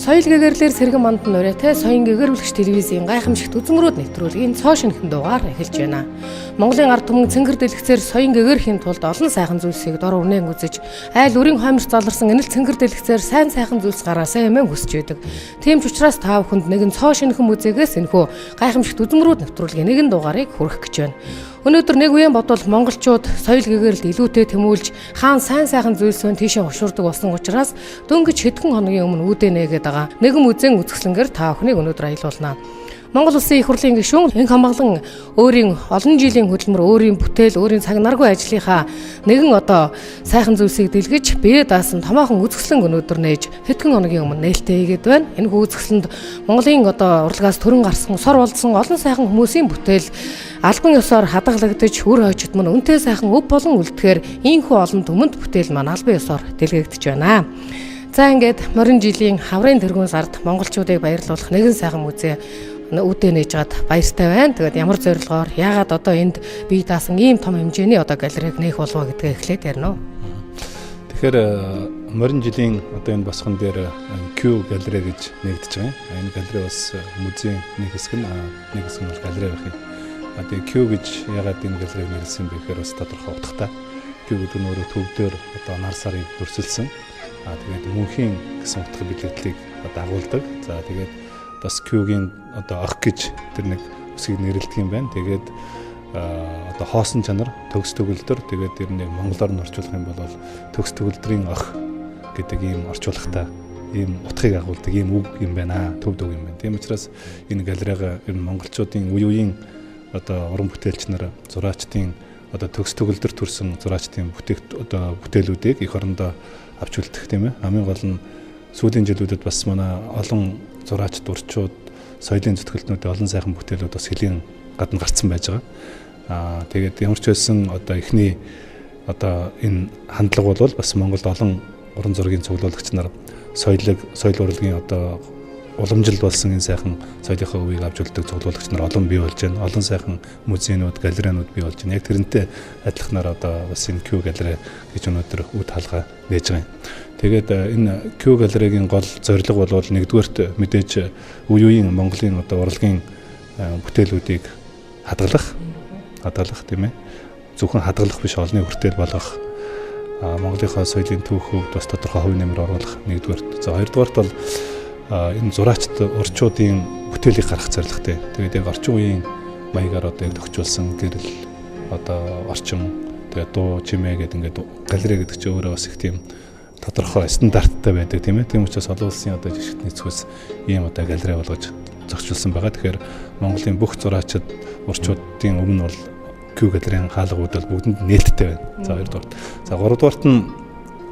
Соёл гэгэрлэр сэргэн манд нурайтай соён гэгэрүүлэгч телевизийн гайхамшигт үзмөрүүд нэвтрүүлгийн цоо шинхэн дугаар эхэлж байна. Монголын ард түмэн цэнгэр дэлгэцээр соён гэгэрхийн тулд олон сайхан зүйлсийг дор өрнөн үзэж, айл үрийн хойморч заларсан энэл цэнгэр дэлгэцээр сайн сайхан зүйлс гараасаа эмээ хүсэж байдаг. Тийм ч учраас та бүхэнд нэгэн цоо шинхэн музейгээс энэхүү гайхамшигт үзмөрүүд нэвтрүүлгийн нэгэн дугаарыг хүргэх гэж байна. Өнөөдөр нэг үеийн бодвол монголчууд соёл гэгэрэлд илүүтэй тэмүүлж хаан сайн сайхан зүйлсөө тийшээ хушуурдаг болсон учраас дөнгөж хэдхэн хоногийн өмнө үүдэнэ гэдэг байгаа. Нэгэн музейн үзэсгэлэнгээр та бүхнийг өнөөдөр аялуулнаа. Монгол Улсын их хурлын гишүүн Энх хамгаалан өөрийн олон жилийн хөдөлмөр, өөрийн бүтээл, өөрийн цаг наргүй ажлынхаа нэгэн сайхан зүйлсийг дэлгэж бие даасан томоохон үзэсгэлэн өнөөдөр нээж хэдхэн хоногийн өмнө нээлттэй хийгээд байна. Энэ үзэсгэлэнд Монголын урлагаас төрөн гарсан, сор болдсон олон сайхан хүмүүсийн бүтээл албан ёсоор хадгалагдаж, үр хойчид мань үнэтэй сайхан өв болон үлдэхээр ийхүү олон түмэнд бүтээл маань албан ёсоор дэлгэгдэж байна. За ингээд морин жилийн хаврын тэргүүн сард монголчуудыг баярлуулах нэгэн сайхан музей үүдээ нээж гад баяртай байна. Тэгээд ямар зорилгоор яагаад энд бие даасан ийм том хэмжээний галерейг нээх болов гэдгээ эхлээд ярина уу. Тэгэхээр морин жилийн энэ босгон дээр Q галерей гэж нээгдэж байгаа юм. Энэ галерей бас музейн нэг хэсэг нь бол галерей байх юм. Тэгээ Q гэж яагаад энэ галерейг нэрлсэн бэ гэхээр бас тодорхой утгатай. Q гэдэг нь өөрөө төвдөр нар сарыг өрсөлдсөн. Тэгээд мөнхийн гэсэн утга билетлийг агуулдаг. За тэгээд бас Q-гийн ох гэж тэр нэг үсгийг нэрлэдэг юм байна. Тэгээд хоосон чанар, төгс төгөлдөр, тэгээд ер нь монголоор нь орчуулах юм бол төгс төгөлдрийн ох гэдэг ийм орчуулгатай ийм утгыг агуулдаг ийм үг юм байна. Төвд үг юм байна. Тийм учраас энэ галерейга ер нь монголчуудын үе үеийн уран бүтээлч нар, зураачдын төгс төгөлдөр төрсэн зураачдын бүтээлүүдийг эх орондоо авч үлдэх тийм ээ. Хамгийн гол нь сүүлийн жилүүдэд бас манай олон зураач дурчууд соёлын зүтгэлтнүүдийн олон сайхан бүтээлүүд бас хэлийн гадна гарцсан байж байгаа. Тэгээд ямар ч байсан эхний энэ хандлага бол бас Монголд олон уран зургийн цуглуулагч нар соёл урлагийн уламжлал болсон энэ сайхан соёлынхаа өвийг авч үлддэг цуглуулагч нар олон бий болж байна. Олон сайхан музейнүүд, галерейнүүд бий болж байна. Яг тэрнтэй адилханаар бас энэ Q галерей гэж өнөөдөр үд хаалга нээж байгаа юм. Тэгээд энэ Q галерейгийн гол зорилго бол нэгдүгээрт мэдээж үе үеийн Монголын урлагийн бүтээлүүдийг хадгалах тийм ээ. Зөвхөн хадгалах биш, олонний хүртэл болгох. Монголынхаа соёлын түүхүүд бас тодорхой хувь нэмэр оруулах нэгдүгээрт. За хоёрдугаарт бол энэ зураачд орчуудын бүтээлийг гаргах зорилготой. Тэгээд яг орчин үеийн маягаар төгжүүлсэн гэрэл орчин тэгээд дуу чимээ гэдэг ингээд галерей гэдэг чинь өөрөө бас их тийм тодорхой стандарттай байдаг тийм ээ. Тийм учраас олон улсын жишгт нийцхүүс ийм галерей болгож зохицуулсан байгаа. Тэгэхээр Монголын бүх зураачд орчуудын өмнө бол Q галерейн хаалгууд бол бүгдэнд нээлттэй байна. За хоёрдугаарт. За гуравдугаарт нь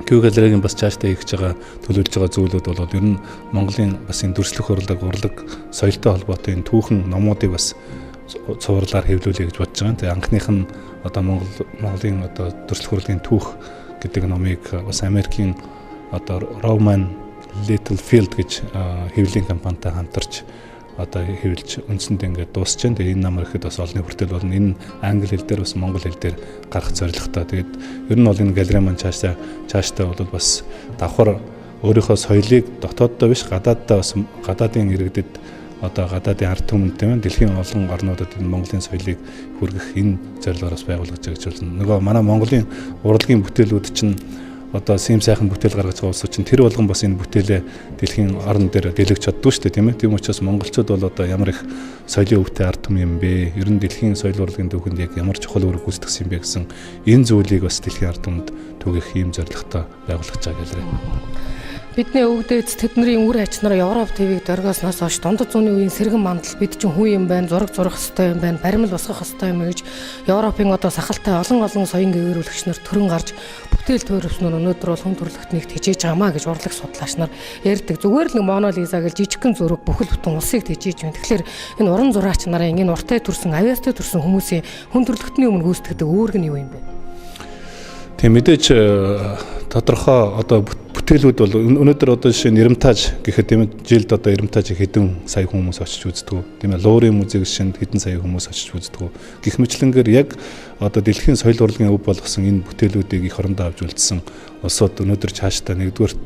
Q галерейгийн бас цаашдаа хийж байгаа төлөвлөж байгаа зүйлүүд бол ер нь Монголын бас энэ дүрслэх урлаг соёлтой холбоотой энэ түүхэн номуудыг бас цувралаар хэвлүүлэе гэж бодож байгаа. Тэгээ анхных нь Монголын дүрслэх урлагийн түүх гэдэг номыг бас Америкийн Roman Littlefield гэж хэвлэлийн компанитай хамтарч хэвлэж үндсэндээ ингээд дуусч जैन. Тэгээ энэ намар ихэд бас олонний хүртэл болно. Энэ англи хэл дээр бас монгол хэл дээр гарах зорилготой. Тэгээд ер нь бол энэ галерей маань цаашдаа бол бас давхар өөрийнхөө соёлыг дотооддоо биш гадааддаа бас гадаадын иргэдэд гадаадын ард түмэнд тийм ээ дэлхийн олон орнуудад энэ Монголын соёлыг хүргэх энэ зорилгоор бас байгуулж байгаа гэж байна. Нөгөө манай Монголын урлагийн бүтээлүүд чинь ийм сайхан бүтээл гаргаж байгаа улсууд чинь тэр болгон бас энэ бүтээлээ дэлхийн орн дээр дэлгэж чаддгүй шүү дээ тийм ээ. Тийм учраас монголчууд бол ямар их соёлын өвтэй ард түмэн юм бэ? Ер нь дэлхийн соёл урлагийн түүхэнд яг ямар чухал үүрэг гүйцэтгэсэн юм бэ гэсэн энэ зүйлийг бас дэлхийн ард түмэнд түгэх ийм зорилготой байгуулагдаж байгаа гэлээ. Бидний өвдөд тэдний үр ачнаар Европ ТV-г дөргөөснөөс хойш дундад зууны үеийн сэргэн мандал бид чинь хүн юм байна, зураг зурах хэрэгтэй юм байна, баримл босгох хэрэгтэй юм гэж Европын сахалтай олон соён гэгэрүүлэгч нар төрөн гарч бүтээл төрөвснөр өнөөдөр бол хүн төрөлхтнийг тэжээж байгаамаа гэж урлаг судлаач нар ярьдаг. Зүгээр л нэг Моно Лиза гэж жижигхэн зураг бүхэл бүтэн улсыг тэжээж байна. Тэгэхээр энэ уран зураач нарын энэ уртай төрсэн, авиастай төрсэн хүмүүсийн хүн төрөлхтний өмнө гүйцэтгэдэг үүрэг нь юу юм бэ? Тийм мэдээж тодорхой бүтээлүүд бол өнөөдөр жишээ нь Эрэмтаж гэхэд тийм жилд Эрэмтажийг хэдэн сая хүмүүс очиж үздэг. Тийм Луурын музейг шинд хэдэн сая хүмүүс очиж үздэг. Гэх мэтлэнгээр яг дэлхийн соёл урлагийн өв болгосон энэ бүтээлүүдийг их орондоо авч үлдсэн улсууд өнөөдөр цаашдаа нэгдүгээрт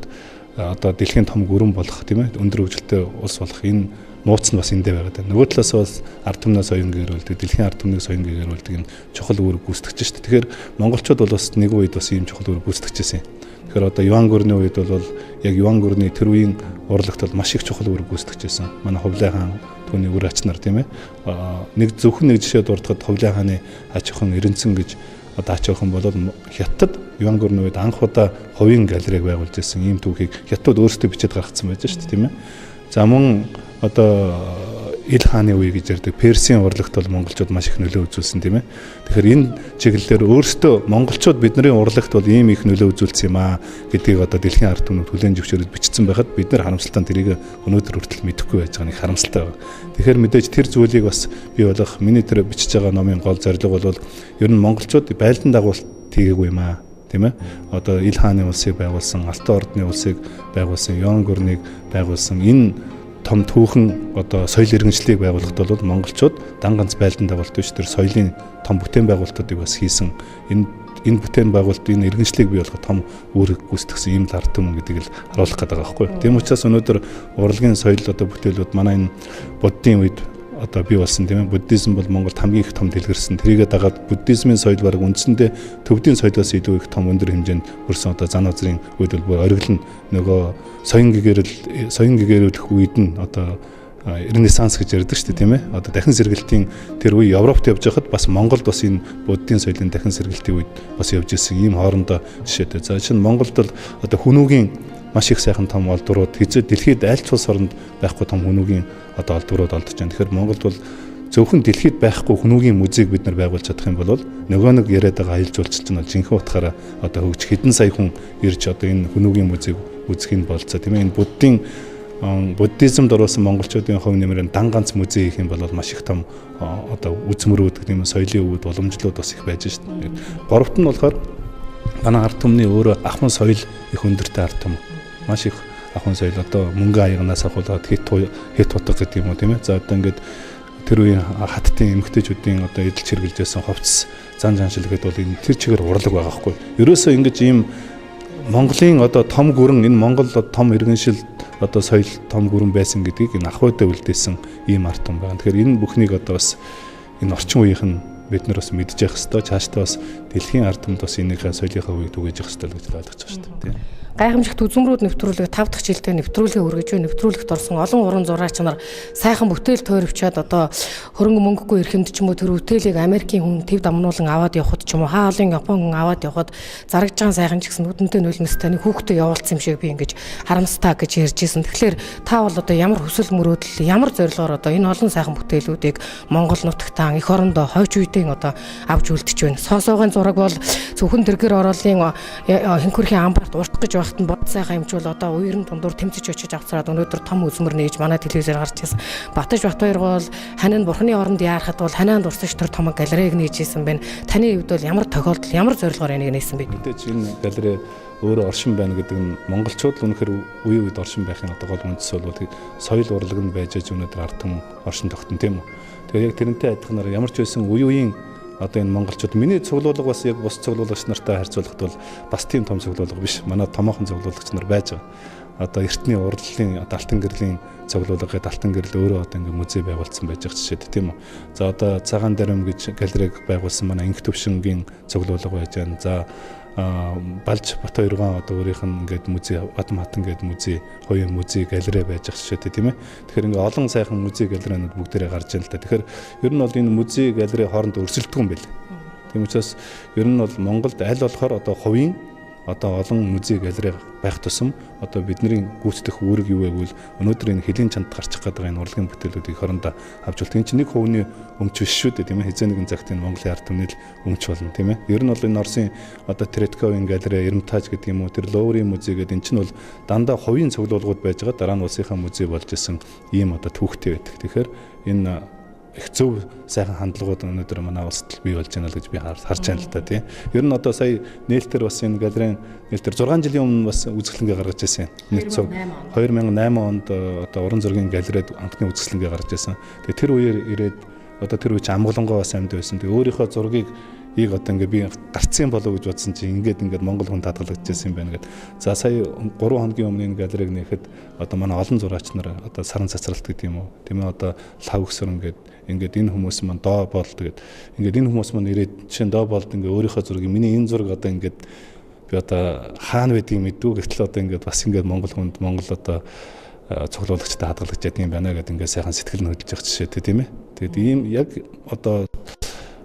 одоо дэлхийн том гүрэн болох тийм ээ өндөр хөгжилтэй улс болох энэ нууц нь бас эндээ байгаа. Нөгөө талаас бас ард түмнээ соён гэрүүлдэг, дэлхийн ард түмнийг соён гэрүүлдэг энэ чухал үүрэг гүйцэтгэж шүү дээ. Тэгэхээр монголчууд бол бас нэг үед бас ийм чухал үүрэг гүйцэтгэжсэн. Тэгэхээр одоо Юан гүрний үед бол яг Юан гүрний тэр үеийн урлагт бол маш их чухал үүрэг гүйцэтгэжсэн. Манай Хувлай хаан түүний үр ач нар тийм ээ. Нэг зөвхөн нэг жишээ дурдахад Хувлай хааны ач охин Эренцэн гэж одоо ач охин бол Хятад Юан гүрний үед анх удаа хувийн галерейг байгуулж ирсэн ийм түүхийг Хятад өөрсдөө бичиж гаргацсан байж шүү дээ тийм ээ. За мөн одоо Ил хааны үе гэж ярьдаг Персийн урлагт бол монголчууд маш их нөлөө үзүүлсэн тийм ээ. Тэгэхээр энэ чиглэлээр өөрсдөө монголчууд бидний урлагт бол ийм их нөлөө үзүүлсэн юм аа гэдгийг одоо дэлхийн ард түмнүүд хүлээн зөвшөөрөд бичсэн байхад бид нар харамсалтай тэрийг өнөөдөр хүртэл мэдэхгүй байж байгаа нэг харамсалтай байна. Тэгэхээр мэдээж тэр зүйлийг бас бий болох миний тэр бичиж байгаа номын гол зорилго бол ер нь монголчууд байлдан дагуулт хийгээгүй юм аа. Тийм ээ. Одоо Ил хааны улсыг байгуулсан, Алтан ордны улсыг байгуулсан, Юан гүрнийг байгуулсан энэ том түүхэн одоо соёл иргэншлийг байгуулахад бол монголчууд дан ганц байлдан дагуулт биш тэр соёлын том бүтээн байгуулалтуудыг бас хийсэн. Энэ бүтээн байгуулалт энэ иргэншлийг бий болгох том үүрэг гүйцэтгэсэн ийм ард түмэн гэдгийг л харуулах гэдэг байгаа байхгүй. Тийм учраас өнөөдөр урлагийн соёл одоо бүтээлүүд манай энэ буддийн үед одоо бий болсон тийм ээ. Буддизм бол Монголд хамгийн их том дэлгэрсэн. Тэрийгээ дагаад буддизмын соёл баг үндсэндээ төвдийн соёлоос илүү их том өндөр хэмжээнд хүрсэн. Одоо зан азрын үед бол ориглон нөгөө соён гэгэрүүлэх үед нь одоо Ренессанс гэж ярьдаг шүү дээ тийм ээ. Одоо дахин сэргэлтийн тэр үе Европт явж байхад бас Монголд бас энэ буддийн соёлын дахин сэргэлтийн үед бас явж ирсэн ийм хоорондоо жишээтэй. За чинь Монголд бол одоо хүнүүгийн маш их сайхан том олдврууд хэзээ дэлхийд аль ч улс оронд байхгүй том хүнүүгийн одоо олдврууд олдож байна. Тэгэхээр Монголд бол зөвхөн дэлхийд байхгүй хүнүүгийн музейг бид нар байгуулж чадах юм бол нөгөө нэг яриад байгаа аялал жуулчлал нь бол жинхэнэ утгаараа одоо хөгж хэдэн сая хүн ирж одоо энэ хүнүүгийн музейг үзэх нь болцоо тийм ээ. Энэ буддизмд орсон монголчуудын хувь нэмрээр дан ганц музей хийх юм бол маш их том одоо үзмөрүүд гэх юм соёлын өвд уламжлалууд бас их байж шээ. Горовт нь болохоор манай ард түмний өөрөө ахмад соёл их өндөртэй ард түм. Маш их ахын соёл одоо мөнгө аягнаас ахуулаад хит утга гэдэг юм уу тийм ээ. За одоо ингээд тэр үеийн хаттын эмгтээчүүдийн одоо эдэлж хэрглэжсэн хувцас зан жаншил гэдэг бол энэ тэр чигээр урлаг байгаа хгүй. Ерөөсөө ингэж ийм Монголын одоо том гүрэн энэ Монгол том иргэншил одоо соёл том гүрэн байсан гэдгийг энэ ах үедээ үлдээсэн ийм ард түмэн байна. Тэгэхээр энэ бүхнийг одоо бас энэ орчин үеийнх нь бид нар бас мэдж явах хэрэгтэй. Цаашдаа бас дэлхийн ард түмэнд бас энийхээ соёлынхаа үеийг түгээж явах хэрэгтэй гэж ойлгож байгаа шүү дээ. Тийм. Гайхамшигт үзмрүүд нэвтрүүлэг 5 дахь жилдээ нэвтрүүлгээ өргөж буй нэвтрүүлэгт орсон олон уран зураач нар сайхан бүтээл тойрвчаад одоо хөрөнгө мөнгөгүй эрхэмд ч юм уу тэр бүтээлийг Америкийн хүн төв дамнуулан аваад явхад ч юм уу хаалын Япон хүн аваад явхад зарагж байгаа сайхан ч гэсэн нүдэнтэй нулимстай нэг хүүхдээ явуулсан юм шиг би ингэж харамстай гэж ярьж ирсэн. Тэгэхээр та бол одоо ямар хүсэл мөрөөдөл ямар зорилгоор одоо энэ олон сайхан бүтээлүүдийг Монгол нутагтаа эх орондоо хойч үеийн одоо авч үлдэж байна. Соосоогийн зураг бол зөвхөн тэргээр ороолын хинхүрхийн амбарт уртгах гэж бод сайхан юмчул одоо уурын дундуур тэмцэж очиж авцраад өнөөдөр том үзмэр нээж манай телевизээр гарч ирсэн. Батж Батбаяр бол ханин бурхны оронд яарахад бол ханианд урсаж тэр том галерейг нээж ирсэн байна. Таны хувьд бол ямар тохиолдол ямар зорилгоор энийг нээсэн бэ? Мэдээж энэ галерей өөрөө оршин байна гэдэг нь монголчууд л үнэхээр үе үед оршин байхын одоо гол үндэс бол соёл урлаг нь байж аж өнөөдөр ард түмэн оршин тогтно тийм үү. Тэгэхээр яг тэрнтэй адилханаар ямар ч байсан үеийн одоо энэ монголчууд миний цуглуулга бас яг бус цуглуулагч нартай харьцуулахад бол бас тийм том цуглуулга биш. Манай томоохон цуглуулагч нар байж байгаа. Одоо эртний урлагийн одоо алтан гэрлийн цуглуулга гэдэг алтан гэрэл өөрөө одоо ингээ музей байгуулсан байж байгаа жишээ тийм үү. За одоо цагаан дарим гэж галерейг байгуулсан манай Инх төвшингийн цуглуулга байж байгаа. За Балж Батбаяр одоо өөрийнх нь ингээд музей Бадам хатан гэдэг музей, хоёрын музей галерей байж байгаа шишээтэй тийм ээ. Тэгэхээр ингээ олон сайхан музей галерейнууд бүгдээрээ гарч байна л та. Тэгэхээр ер нь бол энэ музей галерей хоорондоо өрсөлдөг юм байна. Тийм учраас ер нь бол Монголд аль болохоор одоо хувийн одоо олон музей галерей байх тусам одоо бидний гүйцэтгэх үүрэг юу вэ гэвэл өнөөдөр энэ хэлийн чанд гарчих гэдэг энэ урлагийн бүтээлүүдийг хоорондоо авч болт. Энэ чинь нэг хувийн өмч биш шүү дээ тийм ээ. Хизээ нэгэн цагт энэ Монголын ард түмний өмч болно тийм ээ. Ер нь бол энэ Оросын одоо Третьяковын галерей, Эрмитаж гэдэг юм уу тэр Луврын музей гэдэг энэ чинь бол дандаа хувийн цуглуулгууд байж байгаа. Дараа нь улсынхаа музей болж исэн ийм одоо түүхтэй байдаг. Тэгэхээр энэ их зөв сайхан хандлагууд өнөөдөр манай улсад бий болж байна л гэж би харж байна л та тийм. Ер нь одоо сая нээлтээр бас энэ галерейн нээлтээр 6 жилийн өмнө бас үзэсгэлэнгээ гаргаж ирсэн. Нийт цуг 2008 онд одоо уран зургийн галерейд анхны үзэсгэлэнгээ гаргаж ирсэн. Тэгээ тэр үеэр ирээд одоо тэр үе чи амгалангоо бас амьд байсан. Тэгээ өөрийнхөө зургийг ийг одоо ингээд би гарцсан болов гэж бодсон чинь ингээд Монгол хүн татгалагдчихсан юм байна гэд. За сая 3 хоногийн өмнө энэ галерейг нээхэд одоо манай олон зураач нар одоо саран цацралт гэдэг юм уу. Тийм ээ одоо лав өсөрн ингээд энэ хүмүүс маань доо болд тэгээд ингээд энэ хүмүүс маань ирээд чинь доо болд ингээд өөрийнхөө зургийг миний энэ зураг одоо ингээд би одоо хаана байдгийг мэдвүү гэтэл одоо ингээд бас ингээд Монгол хүнд Монгол одоо цуглуулагчтай хадгалж яадаг юм байна гэдэг ингээд сайхан сэтгэл нь хөдөлж явах жишээтэй тийм ээ. Тэгээд ийм яг одоо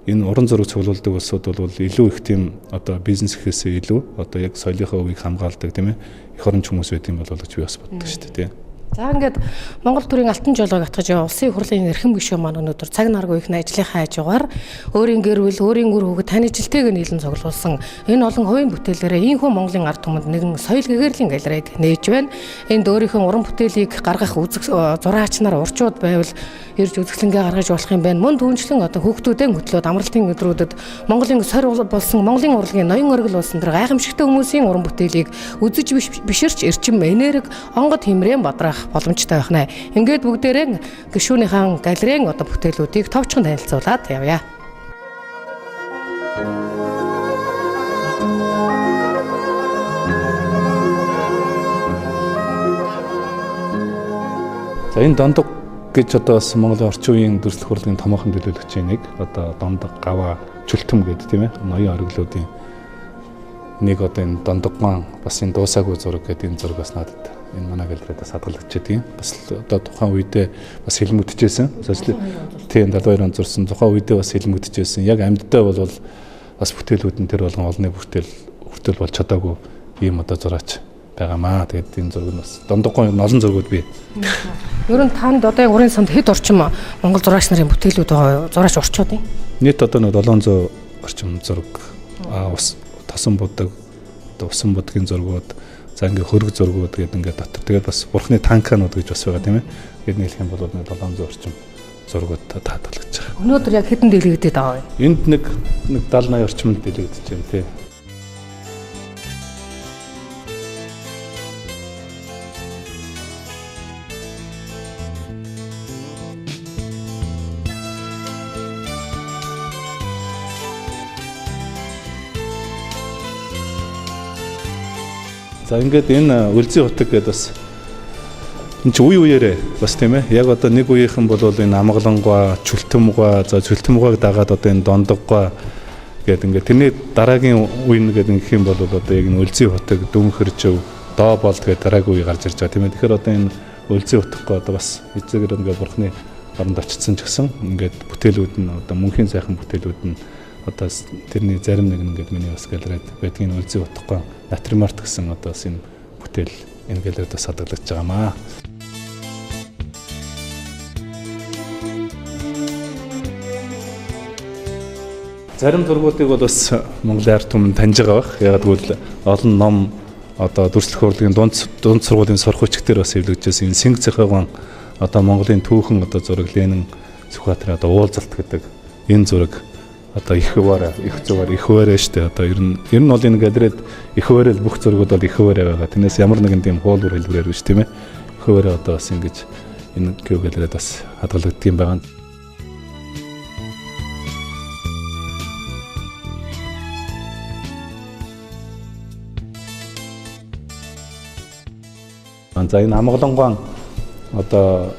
энэ уран зураг цуглуулдаг улсууд бол илүү их тийм одоо бизнес гэхээсээ илүү одоо яг соёлынхаа өвийг хамгаалдаг тийм ээ. Эх оронч хүмүүс байт юм бол гэж би бас боддог шүү дээ тийм. За ингээд Монгол төрийн алтан жолоог атгаж байгаа улсын их хурлын эрхэм гишүүн маань өнөөдөр цаг наргүй их ажлынхаа хажуугаар өөрийн гэр бүл, өөрийн үр хүүхэд таны жилтэйг нийлэн цуглуулсан энэ олон хувийн бүтээлээрээ энэ хүн Монголын ард түмэнд нэгэн соёл гэгэрлийн галерейг нээж байна. Энд өөрийнхөө уран бүтээлийг гаргах зураач нар урчууд байвал ирж үзэсгэлэнгээ гаргаж болох юм байна. Мөн түүнчлэн одоо хүүхдүүдэн хөтлөөд амралтын өдрүүдэд Монголын сорь болсон Монголын урлагийн ноён оргил болсон тэр гайхамшигтай хүмүүсийн уран бүтээлийг үзэж биширч эрчим энерги онгод хэмрээн бадрах боломжтой байх нэ. Ингээд бүгдээрээ гишүүнийхэн галерейн одоо бүтээлүүдийг товчхон танилцуулаад явъя. За энэ Дондог гэж одоо бас Монголын орчин үеийн дүрслэх урлагийн томоохон төлөөлөгчийн нэг одоо Дондог гаваа чүлтэм гэдэг тийм ээ. Ноён ориглуудын нэг одоо энэ Дондогман бас энэ дуусаагүй зураг гэдэг энэ зураг бас надад энэ манай галерейдээс хадгалагдчихэв. Бас одоо тухайн үедээ бас хэлмэгдэжсэн. Тийм 72 он зурсан тухайн үедээ бас хэлмэгдэжсэн. Яг амьдтай бол бас бүтээлүүд нь тэр болгон олонний хүртэл болж чадаагүй ийм одоо зураач байгаамаа. Тэгээд энэ зураг нь бас Дондогман олон зургууд бий. Ер нь танд одоо яг урын санд хэд орчим Монгол зураач нарын бүтээлүүд байгаа зураач орчууд юм? Нийт одоо 700 орчим зураг ус тосон будаг, усан будгийн зургууд, за ингээ хөрөг зургууд гэдэг ингээ дотор. Тэгээд бас бурхны танканууд гэж бас байгаа тийм ээ. Гэт нийлэх юм бол 700 орчим зургууд хадгалагдаж байгаа. Өнөөдөр яг хэдэн дэлгэгдээд байгаа вэ? Энд нэг 70-80 орчим дэлгэгдэж байна тийм. За ингээд энэ Үлзий утаг гэдэг бас энэ үе үеэрээ бас тийм ээ. Яг одоо нэг үеийнхэн бол энэ Амгалангуй, Чүлтэмгуй, за Чүлтэмгуйг дагаад одоо энэ Дондоггуй гэдэг ингээд тэрний дараагийн үе гэдэг гэх юм бол одоо яг энэ Үлзий утаг, Дүнхэржив, Доо болд гэдэг дараагийн үе гарч ирж байгаа тийм ээ. Тэгэхээр одоо энэ Үлзий утаггүй одоо бас эцэгэр ингээд бурхны оронд очсон ч гэсэн ингээд бүтээлүүд нь одоо мөнхийн сайхан бүтээлүүд нь одоо тэрний зарим нэг ингээд миний бас галерейд байдгийн Үлзий утгагүй натримарт гэсэн одоо бас энэ бүтээл энэ галерейд бас хадгалагдаж байгаамаа. Зарим зургуудыг бол бас Монголын ард түмэнд таньж байгаа бах. Яг гэвэл олон ном одоо дүрслэх урлагийн дунд сургуулийн сурах хүчгээр бас эвлэгдсэн энэ Синг Цэхэгван одоо Монголын түүхэн одоо зураг Ленин Сүхбаатарын одоо уулзалт гэдэг энэ зураг одоо их хуваараа штэ одоо ер нь бол энэ галерейд их хуваараа бүх зургууд бол их хуваараа байгаа. Тэрнээс ямар нэгэн тийм хуулбар хэлбэрээр биш тийм ээ. Их хуваараа одоо бас ингэж энэ галерейд бас хадгалагддаг юм байна. За энэ Амгалангуй одоо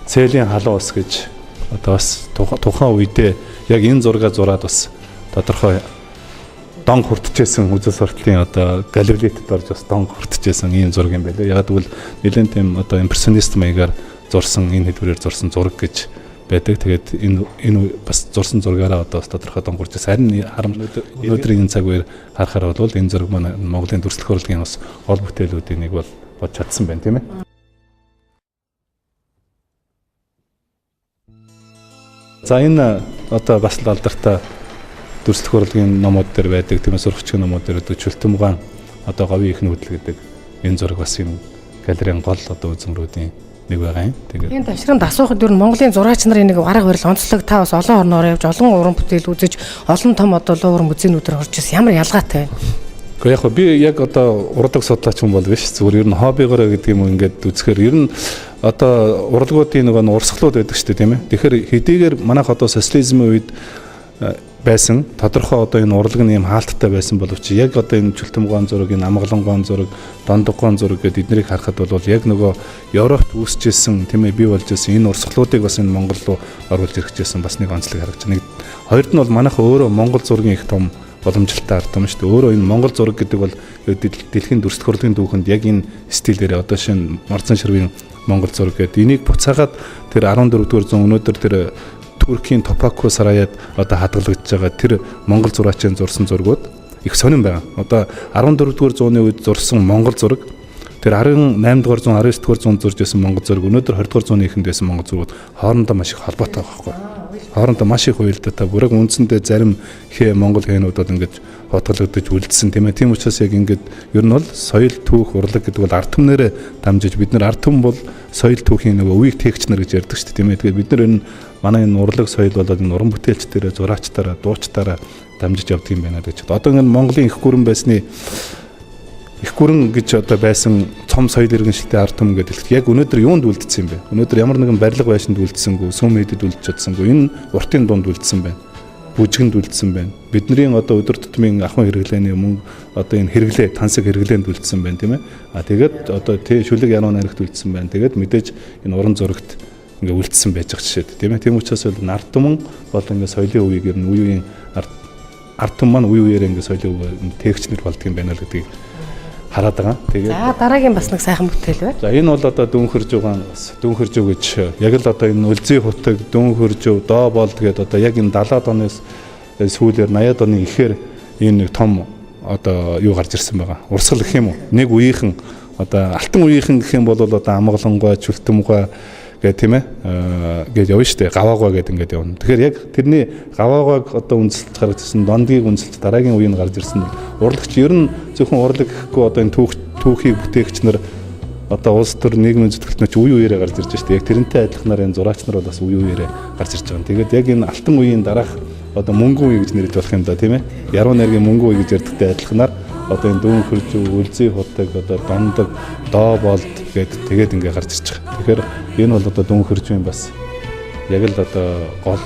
цээлийн халуун ус гэж одоо бас тухайн үедээ яг энэ зургаа зураад бас тодорхой дон хүртчихсэн үзэл сурталын одоо галерейтэд орж бас дон хүртчихсэн ийм зураг юм байлаа. Яг тэгвэл нэлээд тийм одоо импрессионист маягаар зурсан энэ хэлбэрээр зурсан зураг гэж байдаг. Тэгээд энэ бас зурсан зургаараа одоо бас тодорхой дон хүрчихсэн. Харин өнөөдрийн энэ цаг үеэр харахаар бол энэ зураг маань Монголын дүрслэх урлагийн бас гол бүтээлүүдийн нэг бол бод чадсан байна тийм ээ. За энэ одоо бас л алдартай дүрслэх урлагийн номууд дээр байдаг тийм ээ сурагчийн номууд дээр Чүлтэмгуй одоо говийн их нүүдэл гэдэг энэ зураг бас энэ галерейн гол одоо үзмрүүдийн нэг байгаа юм. Тэгээд энэ ташранд асуухад ер нь Монголын зураач нарын нэг арга барил онцлог та бас олон орноор явж олон уран бүтээл үзэж олон том одоо уран музейнүүдээр орж ирсэн. Ямар ялгаатай вэ? Гэхдээ яг би яг одоо урлагийг судлаач хүн бол биш. Зүгээр ер нь хоббигоор гэдэг юм ингээд үзэхээр ер нь одоо урлагуудын нэг урсгалууд байдаг шүү дээ тийм ээ. Тэгэхээр хэдийгээр манайх одоо социализмын үед байсан. Тодорхой одоо энэ урлаг нь юм хаалттай байсан боловч яг одоо энэ Чултамгоон зураг, энэ Амгалангоон зураг, Дондогоон зураг гэдээ эднийг харахад бол яг нөгөө Европт үүсчихсэн тийм ээ бий болж ирсэн энэ урсгалуудыг бас энэ Монгол руу оруулж ирэхжсэн бас нэг онцлог харагдаж байна. Хоёрд нь бол манайха өөрөө Монгол зургийн их том боломжтой ард юм шүү дээ. Өөрөө энэ Монгол зураг гэдэг бол дэлхийн дүрслэх урлагийн түүхэнд яг энэ стилээр одоо шинэ Марзан Ширвийн Монгол зураг гэдэг энийг буцаагаад тэр 14 дугаар зуун өнөөдөр тэр Туркийн Топаку сараяд одоо хадгалагдж байгаа тэр Монгол зураачийн зурсан зургууд их сонирн байгаа. Одоо 14 дугаар зууны үед зурсан Монгол зураг тэр 18 дугаар зуун 19 дугаар зуунд зурж байсан Монгол зураг өнөөдөр 20 дугаар зууны эхэнд байсан Монгол зургууд хоорондоо маш их холбоотой байгаа байхгүй. Хоорондоо маш их уялдаатай бүрэг үндсэндээ зарим Монгол хээнүүд бол ингэж хотгологдож үлдсэн тийм ээ. Тийм учраас яг ингэж ер нь бол соёл түүх урлаг гэдэг бол ард түмнэрээ дамжиж бид нар ард түмэн бол соёл түүхийн нөгөө үеийг тээгч нар гэж ярьдаг шүү дээ тийм ээ. Тэгээд бид нар энэ манай энэ урлаг соёл болоод энэ уран бүтээлчдэрээ зураачтаараа дуучтаараа дамжиж явдаг юм байна гэж. Одоо ингэ Монголын их гүрэн байсны их гүрэн гэж одоо байсан цом соёл иргэншилтэй ард түмэн гэдэг. Яг өнөөдөр юунд үлдсэн юм бэ? Өнөөдөр ямар нэгэн барилга байшинд үлдсэнгүй, сүм хийдэд үлдэж чадсангүй. Энэ уртын дунд үлдсэн байна. Бүжгэнд үлдсэн байна. Бидний одоо өдөр тутмын ахуйн хэрэглээний мөнгө одоо энэ хэрэглээ, тансаг хэрэглээнд үлдсэн байна тийм ээ. Тэгээд одоо шүлэг януу наригт үлдсэн байна. Тэгээд мэдээж энэ уран зурагт ингээ үлдсэн байж байгаа жишээд тийм ээ. Тийм учраас бол ард түмэн бол ингээ соёлын үеийг ер нь үе үеийн ард түмэн маань үе үеэр ингээ соёлын тээгчнэр болдго юм байна л гэдгийг хараад байгаа. Тэгээд дараагийн бас нэг сайхан бүтээл бай. За энэ бол одоо дүнхэржүү гэж яг л одоо энэ Үлзий хутаг, дүнхэржүү, доо болд гэдэг одоо яг энэ 70-аад оны сүүлээр 80-аад оны ихээр энэ нэг том одоо юу гарч ирсэн байгаа. Урсгал гэх юм уу? Нэг үеийнхэн одоо алтан үеийнхэн гэх юм бол одоо Амгалангой, Чултамгой гэх тийм ээ гэж явна шүү дээ. Гаваагаа гэдэг ингээд явна. Тэгэхээр яг тэрний гаваагааг одоо үнэлж гаргажсэн дондгийг үнэлж дараагийн үеийн гарч ирсэн урлагч ер нь зөвхөн урлаг гэхгүй одоо энэ түүхийг бүтээгч нар одоо улс төр нийгмийн зүтгэлтнөч үе үеэрээ гарч ирж шүү дээ. Яг тэрнтэй адилханаар энэ зураач нар бол бас үе үеэрээ гарч ирж байгаа. Тэгээд яг энэ алтан үеийн дараах одоо мөнгөн үе гэж нэрлэж болох юм да тийм ээ. Яруу найргийн мөнгөн үе гэж ярьдагтай адилханаар одоо энэ дүнхэржүү, Үлзий хутаг, одоо Дондог, доо болд гэдэг тэгээд ингээ гарч ирж байгаа. Тэгэхээр энэ бол одоо дүнхэржүүийн бас яг л одоо гол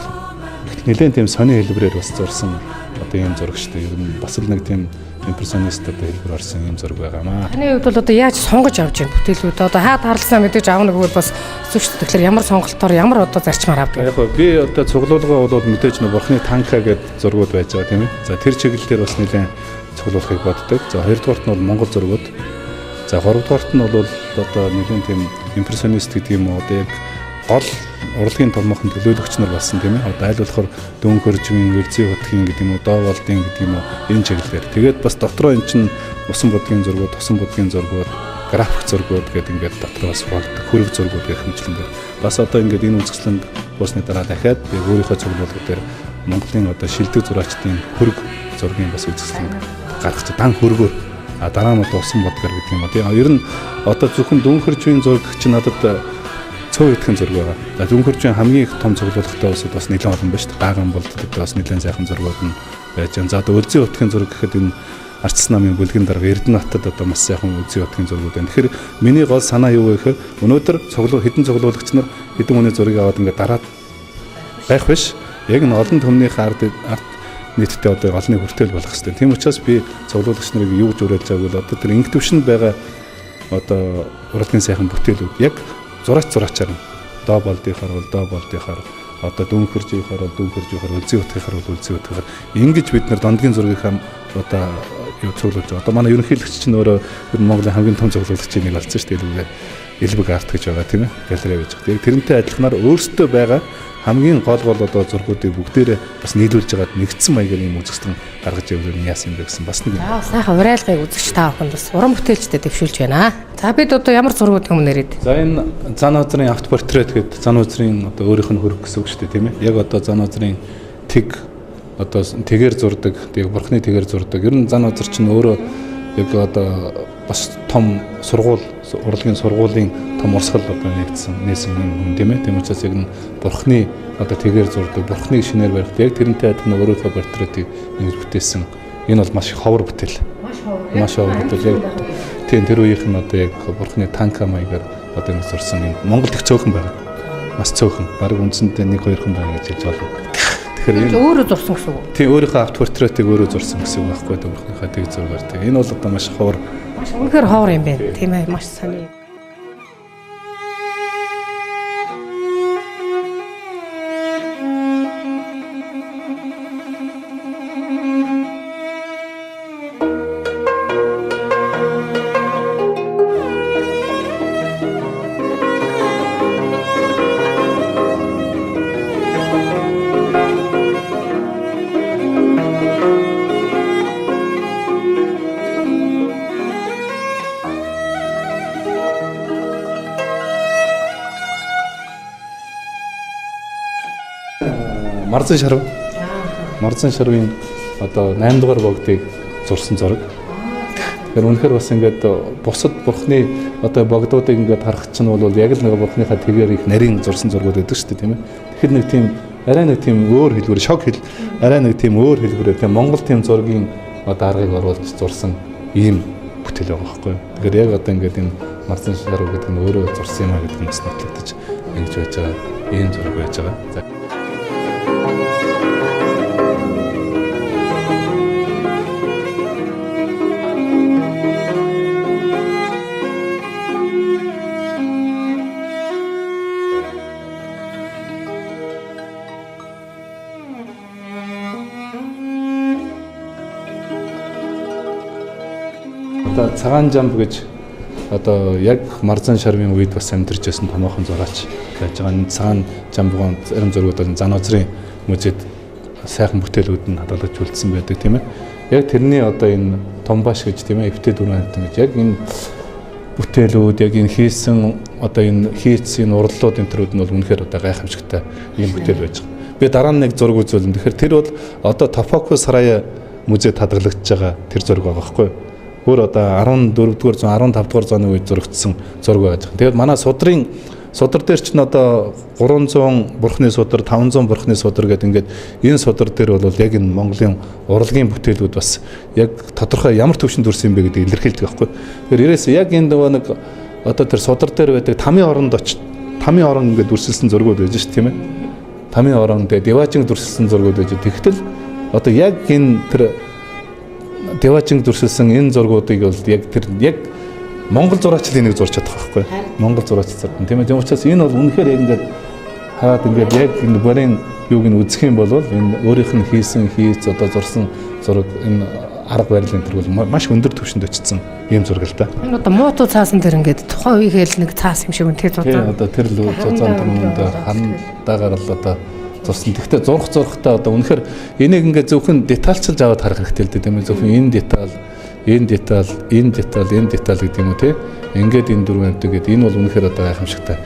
нэлээд тийм сони хэлбэрээр бас зурсан одоо ийм зураг шүү дээ. Ер нь бас л нэг тийм импрессионист одоо хэлбэр орсон ийм зураг байгаамаа. Таны хувьд бол одоо яаж сонгож авч байна бүтээлүүд? Одоо хаад харласнаа мэдээж аав нэг бол бас зүгт тэгэхээр ямар сонголтоор ямар одоо зарчмаар авдаг? Яг би одоо цуглуулга бол мэдээж нэг бурхны танка гэдэг зургууд байж байгаа тийм ээ. За тэр чиглэлээр бас нэлээд цуглуулгыг боддог. За хоёрдугаарт нь бол Монгол зургууд. За гуравдугаарт нь бол одоо нэгэн тийм импрессионист гэдэг юм уу одоо яг гол урлагийн томоохон төлөөлөгч нар болсон тийм ээ. Одоо аль болохоор Дүнхэржвийн, Үлзий хутгийн гэдэг юм уу, доо болдын гэдэг юм уу энэ чиглэлээр. Тэгээд бас дотроо эн чинь усан будгийн зургууд, тусан будгийн зургууд, график зургууд гэдэг ингээд дотроос болдог. Хөрөг зургууд гэх хэмжлэндээ. Бас одоо ингээд энэ үзэсгэлэнд буусны дараа дахиад би өөрийнхөө цуглуулга дээр Монголын одоо шилдэг зураачдын хөрөг зургийн бас үзэсгэлэнд гаргаж дан хөргөөр дараа нь усан бодгор гэдэг юм уу. Тэгээ ер нь одоо зөвхөн Дүнхэржвийн зураг чинь надад цөөн идэхэн зураг байгаа. За Дүнхэржвийн хамгийн их том цуглуулгатай улсууд бас нэлээд олон байна шүү дээ. Гааган болдог бас нэлээд сайхан зургууд нь байж байгаа. За одоо Үлзий хутгийн зураг гэхэд энэ Арчс намын бүлгийн дарга Эрдэнэтад одоо маш сайхан Үлзий хутгийн зургууд байна. Тэгэхээр миний гол санаа юу вэ гэхээр өнөөдөр хэдэн цуглуулагч нар хэдэн хүний зургийг аваад ингээд дараад байх биш. Яг н олон төмнийх ард нийтдээ одоо олонний хүртэл болох хэрэгтэй. Тийм учраас би цуглуулагч нарыг юу гэж уриалж байгааг бол одоо тэр инх төвшөнд байгаа одоо урлагийн сайхан бүтээлүүд яг зураачаар доо болдынхаар бол доо болдынхаар одоо Дүнхэржийнхаар бол Дүнхэржийнхаар Үлзий хутгийнхаар бол Үлзий хутгийнхаар ингэж бид нар дондгийн зургийг одоо юу цуглуулж байгаа. Одоо манай ерөнхийлөгч чинь өөрөө Монголын хамгийн том цуглуулагчийн нэг болсон шүү дээ. Элбэг арт гэж байгаа тийм ээ. Галерей байж байгаа. Яг тэрнтэй адилханаар өөрсдөө байгаа хамгийн гол одоо зургуудыг бүгдээрээ бас нийлүүлж байгаад нэгдсэн маягаар юм үзэсгэлэн гаргаж явуулах нь яасан юм бэ гэсэн бас нэг юм. Сайхан урайлгыг үзэгч та бүхэнд бас уран бүтээлчдэд дэвшүүлж байна. За бид одоо ямар зургууд юм нэрээд. За энэ Зан Узрын автопортрет гэдэг Зан Узрын одоо өөрийнх нь хөрөг гэсэн үг шүү дээ тийм ээ. Яг одоо Зан Узрын тэг одоо тэгээр зурдаг, тэг бурхны тэгээр зурдаг. Ер нь Зан Узар чинь өөрөө яг одоо бас том урлагийн сургуулийн том урсгал одоо нээсэн юм тийм ээ. Тийм учраас яг бурхны одоо тэгээр зурдаг, бурхныг шинээр барих. Яг тэрнтэй адилхан өөрийнхөө портретийг ингэж бүтээсэн. Энэ бол маш их ховор бүтээл. Маш ховор бүтээл. Яг тийм тэр үеийнх нь одоо яг бурхны танка маягаар одоо ингэ зурсан юм. Монголд их цөөхөн байна. Маш цөөхөн. Бараг үндсэндээ 1-2 хүн байна гэж хэлж байна. Тэгэхээр өөрөө зурсан гэсэн үг. Тийм өөрийнхөө авто портретийг өөрөө зурсан гэсэн үг байхгүй төөрхнийхээ тэг зургаар тэг. Энэ бол одоо маш ховор. Маш үнэхээр ховор юм байна. Тийм ээ маш сони. Марзан шарв. Марзан шарвын одоо 8 дугаар богдыг зурсан зураг. Тэгэхээр үнэхээр бас ингээд бусад бурхны одоо богдуудыг ингээд харах чинь бол яг л нэг бурхныхаа тэгээр их нарийн зурсан зургууд байдаг шүү дээ тийм ээ. Тэгэхээр нэг тийм арай нэг тийм өөр хэлбэр шог хэл арай нэг тийм өөр хэлбэрээр тийм Монгол тийм зургийн одоо аргыг оруулж зурсан ийм бүтээл байгаа байхгүй юу. Тэгэхээр яг одоо ингээд энэ Марзан шарв гэдэг нь өөрөө зурсан юм а гэдэг нь бас нотлогдож ингэж байж байгаа ийм зураг байж байгаа. За одоо цагаан жамб гэж одоо яг Марзан шарвын үед бас амьдарч байсан томоохон зураач байж байгаа. Энэ цагаан жамбын зарим зургууд бол Зануузрын музейд сайхан бүтээлүүд нь хадгалж үлдсэн байдаг тийм ээ. Яг тэрний одоо энэ Томбаш гэж тийм ээ эвтэ дөрвөн амьтан гэж яг энэ бүтээлүүд яг энэ хийсэн одоо энэ хийцийн урлууд энэ төрүүд нь бол үнэхээр одоо гайхамшигтай ийм бүтээл байж байгаа. Би дараа нь нэг зураг үзүүлэн. Тэгэхээр тэр бол одоо Топоко Сарая музейд хадгалагдж байгаа тэр зураг байгаа байхгүй юу? Бүр одоо 14-р зуун 15-р зууны үед зурагдсан зураг байж байгаа. Тэгээд манай судар дээр ч н одоо 300 бурхны судар, 500 бурхны судар гэдэг ингээд энэ судар дээр бол яг энэ Монголын урлагийн бүтээлүүд бас яг тодорхой ямар төвшөнд төрсэн юм бэ гэдгийг илэрхийлдэг байхгүй. Тэгэхээр ерөөс яг энэ нэг одоо тэр судар дээр байдаг тамийн орон ингээд дүрсэлсэн зургууд байж ш тийм ээ. Тамийн орон дээр деважин дүрсэлсэн зургууд байж. Тэгтэл одоо яг энэ тэр деважин дүрсэлсэн энэ зургуудыг бол яг тэр яг Монгол зураачд энийг зурж чадах байхгүй. Монгол зураачд зурдаг. Тийм ээ. Тийм учраас энэ бол үнэхээр яг ингээд хаад ингээд яг энэ барийн юуг нь үзэх юм бол энэ өөрийнх нь хийсэн хийц одоо зурсан зураг энэ арга барилын төр бол маш өндөр түвшинд очсон ийм зураг л да. Энэ одоо муутуу цаасан тэр ингээд тухайн үеийн л нэг цаас юм шиг үнтэй зузаан. Тийм одоо тэр л зузаан төрөнд хандагаар л одоо зурсан. Гэхдээ зурхтаа одоо үнэхээр энийг ингээд зөвхөн детальчилж аваад харах хэрэгтэй л дээ тийм ээ. Зөвхөн энэ деталь гэдэг юм уу те. Ингээд энэ дөрвөн амт гэдэг энэ бол үнэхээр одоо гайхамшигтай.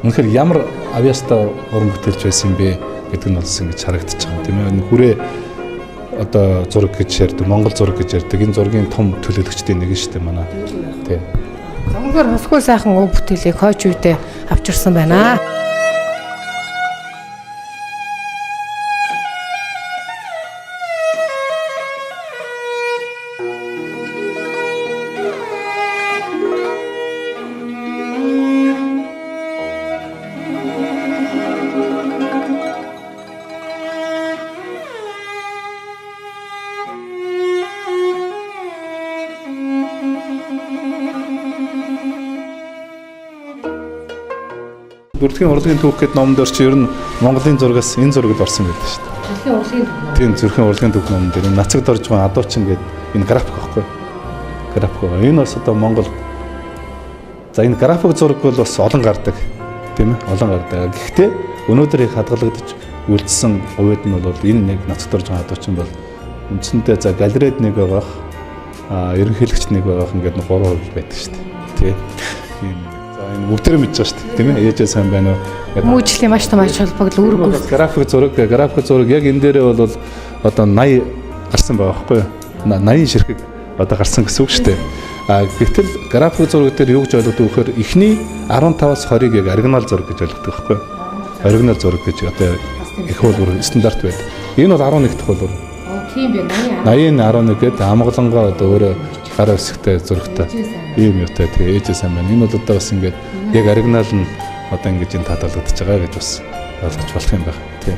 Үнэхээр ямар авьяастай уран бүтээлч байсан юм бэ гэдэг нь бол ингэж харагдаж байгаа тийм ээ. Хүрээ одоо зураг гэж ярьдаг, Монгол зураг гэж ярьдаг. Энэ зургийн том төлөөлөгчдийн нэг нь шүү дээ манай. Тийм. Үнэхээр хосгүй сайхан өв бүтээлийг хойч үедээ авчирсан байна. Бүрдгийн урлагийн түүх гэдэг номон дээр чи ер нь Монголын зургаас энэ зурагд орсон байдаг шүү дээ. Тийм Зүрхийн урлагийн түүх номон дээр нацагд орж байгаа адуучин гэдэг энэ график байхгүй. График. Энэ бас одоо Монгол. За энэ график зураг бол бас олон гардаг. Тийм ээ? Олон гардаг. Гэхдээ өнөөдөр их хадгалагдаж үлдсэн хувьд нь бол энэ нэг нацагд орж байгаа адуучин бол үндсэндээ за галерейд нэг байгаах, ерөнхийлөгч нэг байгаах ингээд 3% байдаг шүү дээ. Тийм. Энэ бүгдээ мэдж байгаа шүү дээ тийм ээ ээжээ сайн байна уу мужлийн маш том ач холбогдол үүрэг график зураг яг энэ дээрээ бол одоо 80 гарсан байгаа байхгүй юу 80 ширхэг одоо гарсан гэсэн үг шүү дээ гэтэл график зураг дээр юу гэж ойлгодог вэ гэхээр эхний 15-аас 20-ыг яг оригинал зураг гэж ойлгодог байхгүй юу оригинал зураг гэж одоо их хуулбар стандарт байдаг энэ бол 11 дахь хуулбар тийм бэ 80 11 гэдэг амгалангаа одоо өөрөө гараа өсөхтэй зурагтай ийм юутай тэгээ ээжээ сайн байна. Энэ бол одоо бас ингээд яг оригинал нь одоо ингэж энэ таталгадж байгаа гэж бас ойлгож болох юм байна. Тийм.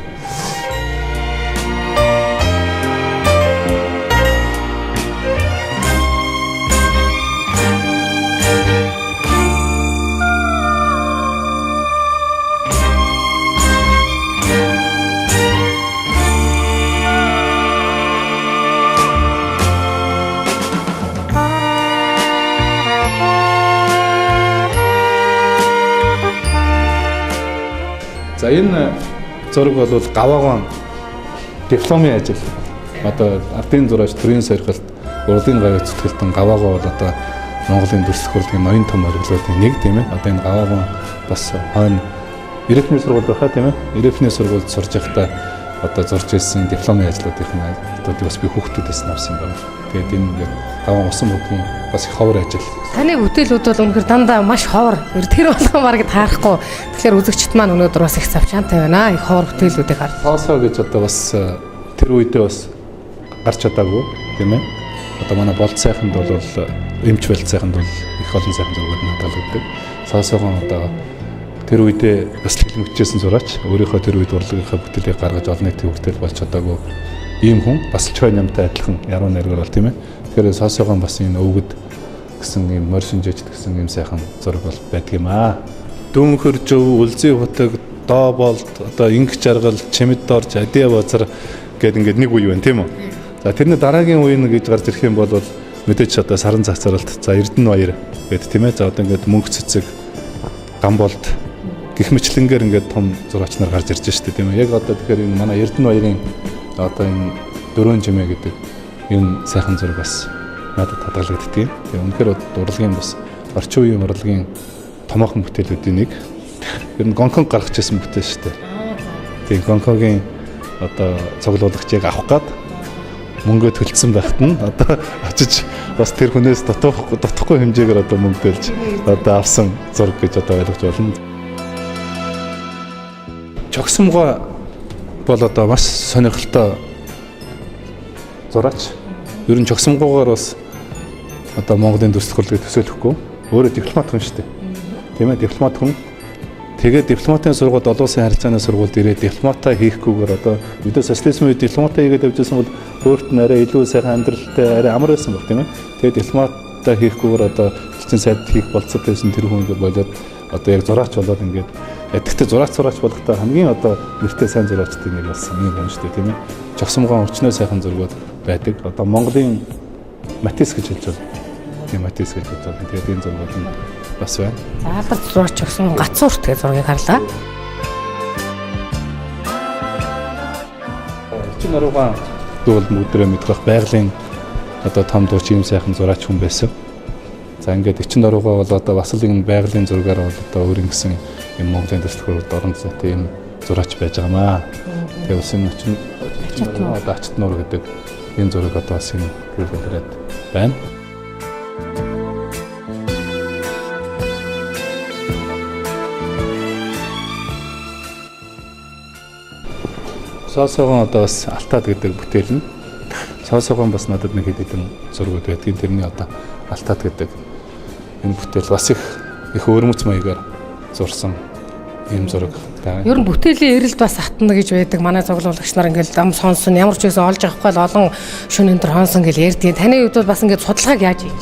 энэ зураг бол гаваагон дипломын ажил. Одоо ардын зураач төрийн сорилт, урлагийн гавь зүтгэлтэн гаваагаа бол одоо Монголын дүрслэх урлагийн ноён том ориглуудын нэг тийм ээ. Одоо энэ гаваагаа бас хойно Ирээфний сургууль байхаа тийм ээ. Ирээфний сургуульд сурж байхдаа одоо зурж ирсэн дипломын ажлуудын ажлуудыг бас би хүүхдүүдээс авсан байна. Тэгээд энэ ингээд гаваа усан бүдгийн бас их ховор ажил. Таны бүтээлүүд бол үнэхээр дандаа маш ховор. Тэр болгон бараг таарахгүй. Тэгэхээр үзэгчд маань өнөөдөр бас их завчаантай байна. Их ховор бүтээлүүдийг харж. Тоосоо гэж одоо бас тэр үедээ бас гарч чадаагүй тийм ээ. Одоо манай болд сайханд бол эмч болд сайханд бол их олон сайхан зургууд надад. Соосоогоо одоо тэр үедээ бас хэлмэгчээсэн зураач өөрийнхөө тэр үед урлагийнхаа бүтээлийг гаргаж олон нийтийн хүртэл болж чадаагүй ийм хүн бас ч хой намтай адилхан яруу найргаар бол тийм ээ. Тэгэхээр соосоогоо бас энэ өвгөд гэсэн ийм морьшинжээч гэсэн ийм сайхан зураг бол байдаг юм аа. Дүүнхэр жив, үлзий хутаг, доо болд, одоо инх жаргал, чимэд дорж, адиа базар гэдэг ингээд нэг үе байна тийм үү. За тэрний дараагийн үе гэж гарч ирэх юм бол мэдээч одоо саран цацралт, за Эрдэнэ баяр гэдэг тийм ээ. За одоо ингээд мөнх цэцэг, гам болд гих мэтлэнгээр ингээд том зураач нар гарч ирж штэ тийм ээ. Яг одоо тэгэхээр энэ манай Эрдэнэ баярын одоо энэ дөрөв жимээ гэдэг энэ сайхан зураг бас надад хадгалагддаг. Тэгээ үнэхээр урлагийн бас орчин үеийн урлагийн томоохон бүтээлүүдийн нэг. Тэр нь Гонконг гаргаж ирсэн бүтээл шүү дээ. Тэгээ Гонконгийн одоо цуглуулагчийг авах гад мөнгө төлцсөн байхад нь одоо очиж бас тэр хүнээс дутхгүй хэмжээгээр одоо мөнгө төлж одоо авсан зураг гэж одоо ойлгож байна. Чогсомгоо бол одоо маш сонирхолтой зураач. Ер нь чогсомгоогоор бас одоо Монголын дүрслэх урлагийг төсөөлөхгүй өөрөө дипломат хүн шүү дээ. Тийм ээ, дипломат хүн. Тэгээд дипломатын сургуульд олон улсын харилцааны сургуульд ирээд дипломатаа хийхгүйгээр одоо мэдээ социализмын үед дипломатаа хийгээд явжсэн бол өөрт нь арай илүү сайхан амьдралтай арай амар байсан баг тийм ээ. Тэгээд дипломатаа хийхгүйгээр одоо элчин сайд хийх болцоод байсан тэр хүн ингээд болоод одоо яг зураач болоод ингээд ядгтаа зураач болохтой хамгийн одоо нэртэй сайн зураачдын нэг болсон юм байна шүү дээ тийм ээ. Чогсомгоо өчнөө сайхан зургууд байдаг. Одоо Монголын Матис гэж хэлж байна. Тийм Матис гэж хэлж байна. Тэгээд энэ зургууд нь бас байна. Заалдар зураач өгсөн гацуурт гэх зургийг харлаа. Чин аруугаан дүүл мөдрөө мэдгэх байгалийн одоо том дууч юм сайхан зураач хүн байсан. За ингээд эчин аруугаа бол одоо бас л энэ байгалийн зургаар бол одоо өөр ингэсэн юм Монголын төслөхөөрөд орон зайтай юм зураач байж байгаамаа. Тэгээ бас энэ очин одоо ачт нуур гэдэг энэ зураг одоо бас энэ гэрэлээд байна. Соосоогон одоо бас алтаад гэдэг бүтээл нь. Соосоогон бас надад нэг хэд хэдэн зургууд байдгийн тэрний одоо алтаад гэдэг энэ бүтээл бас их өөрмөц маягаар зурсан ийм зураг байна. Ер нь бүтээлийн эрэлд бас атна гэж байдаг. Манай цуглуулагч нар ингээл ам сонсон ямар ч байсан олж авахгүй л олон шөнө энэ төр хонсон гэж ярьдیں۔ Таны хувьд бол бас ингээд судалгааг яаж хийж?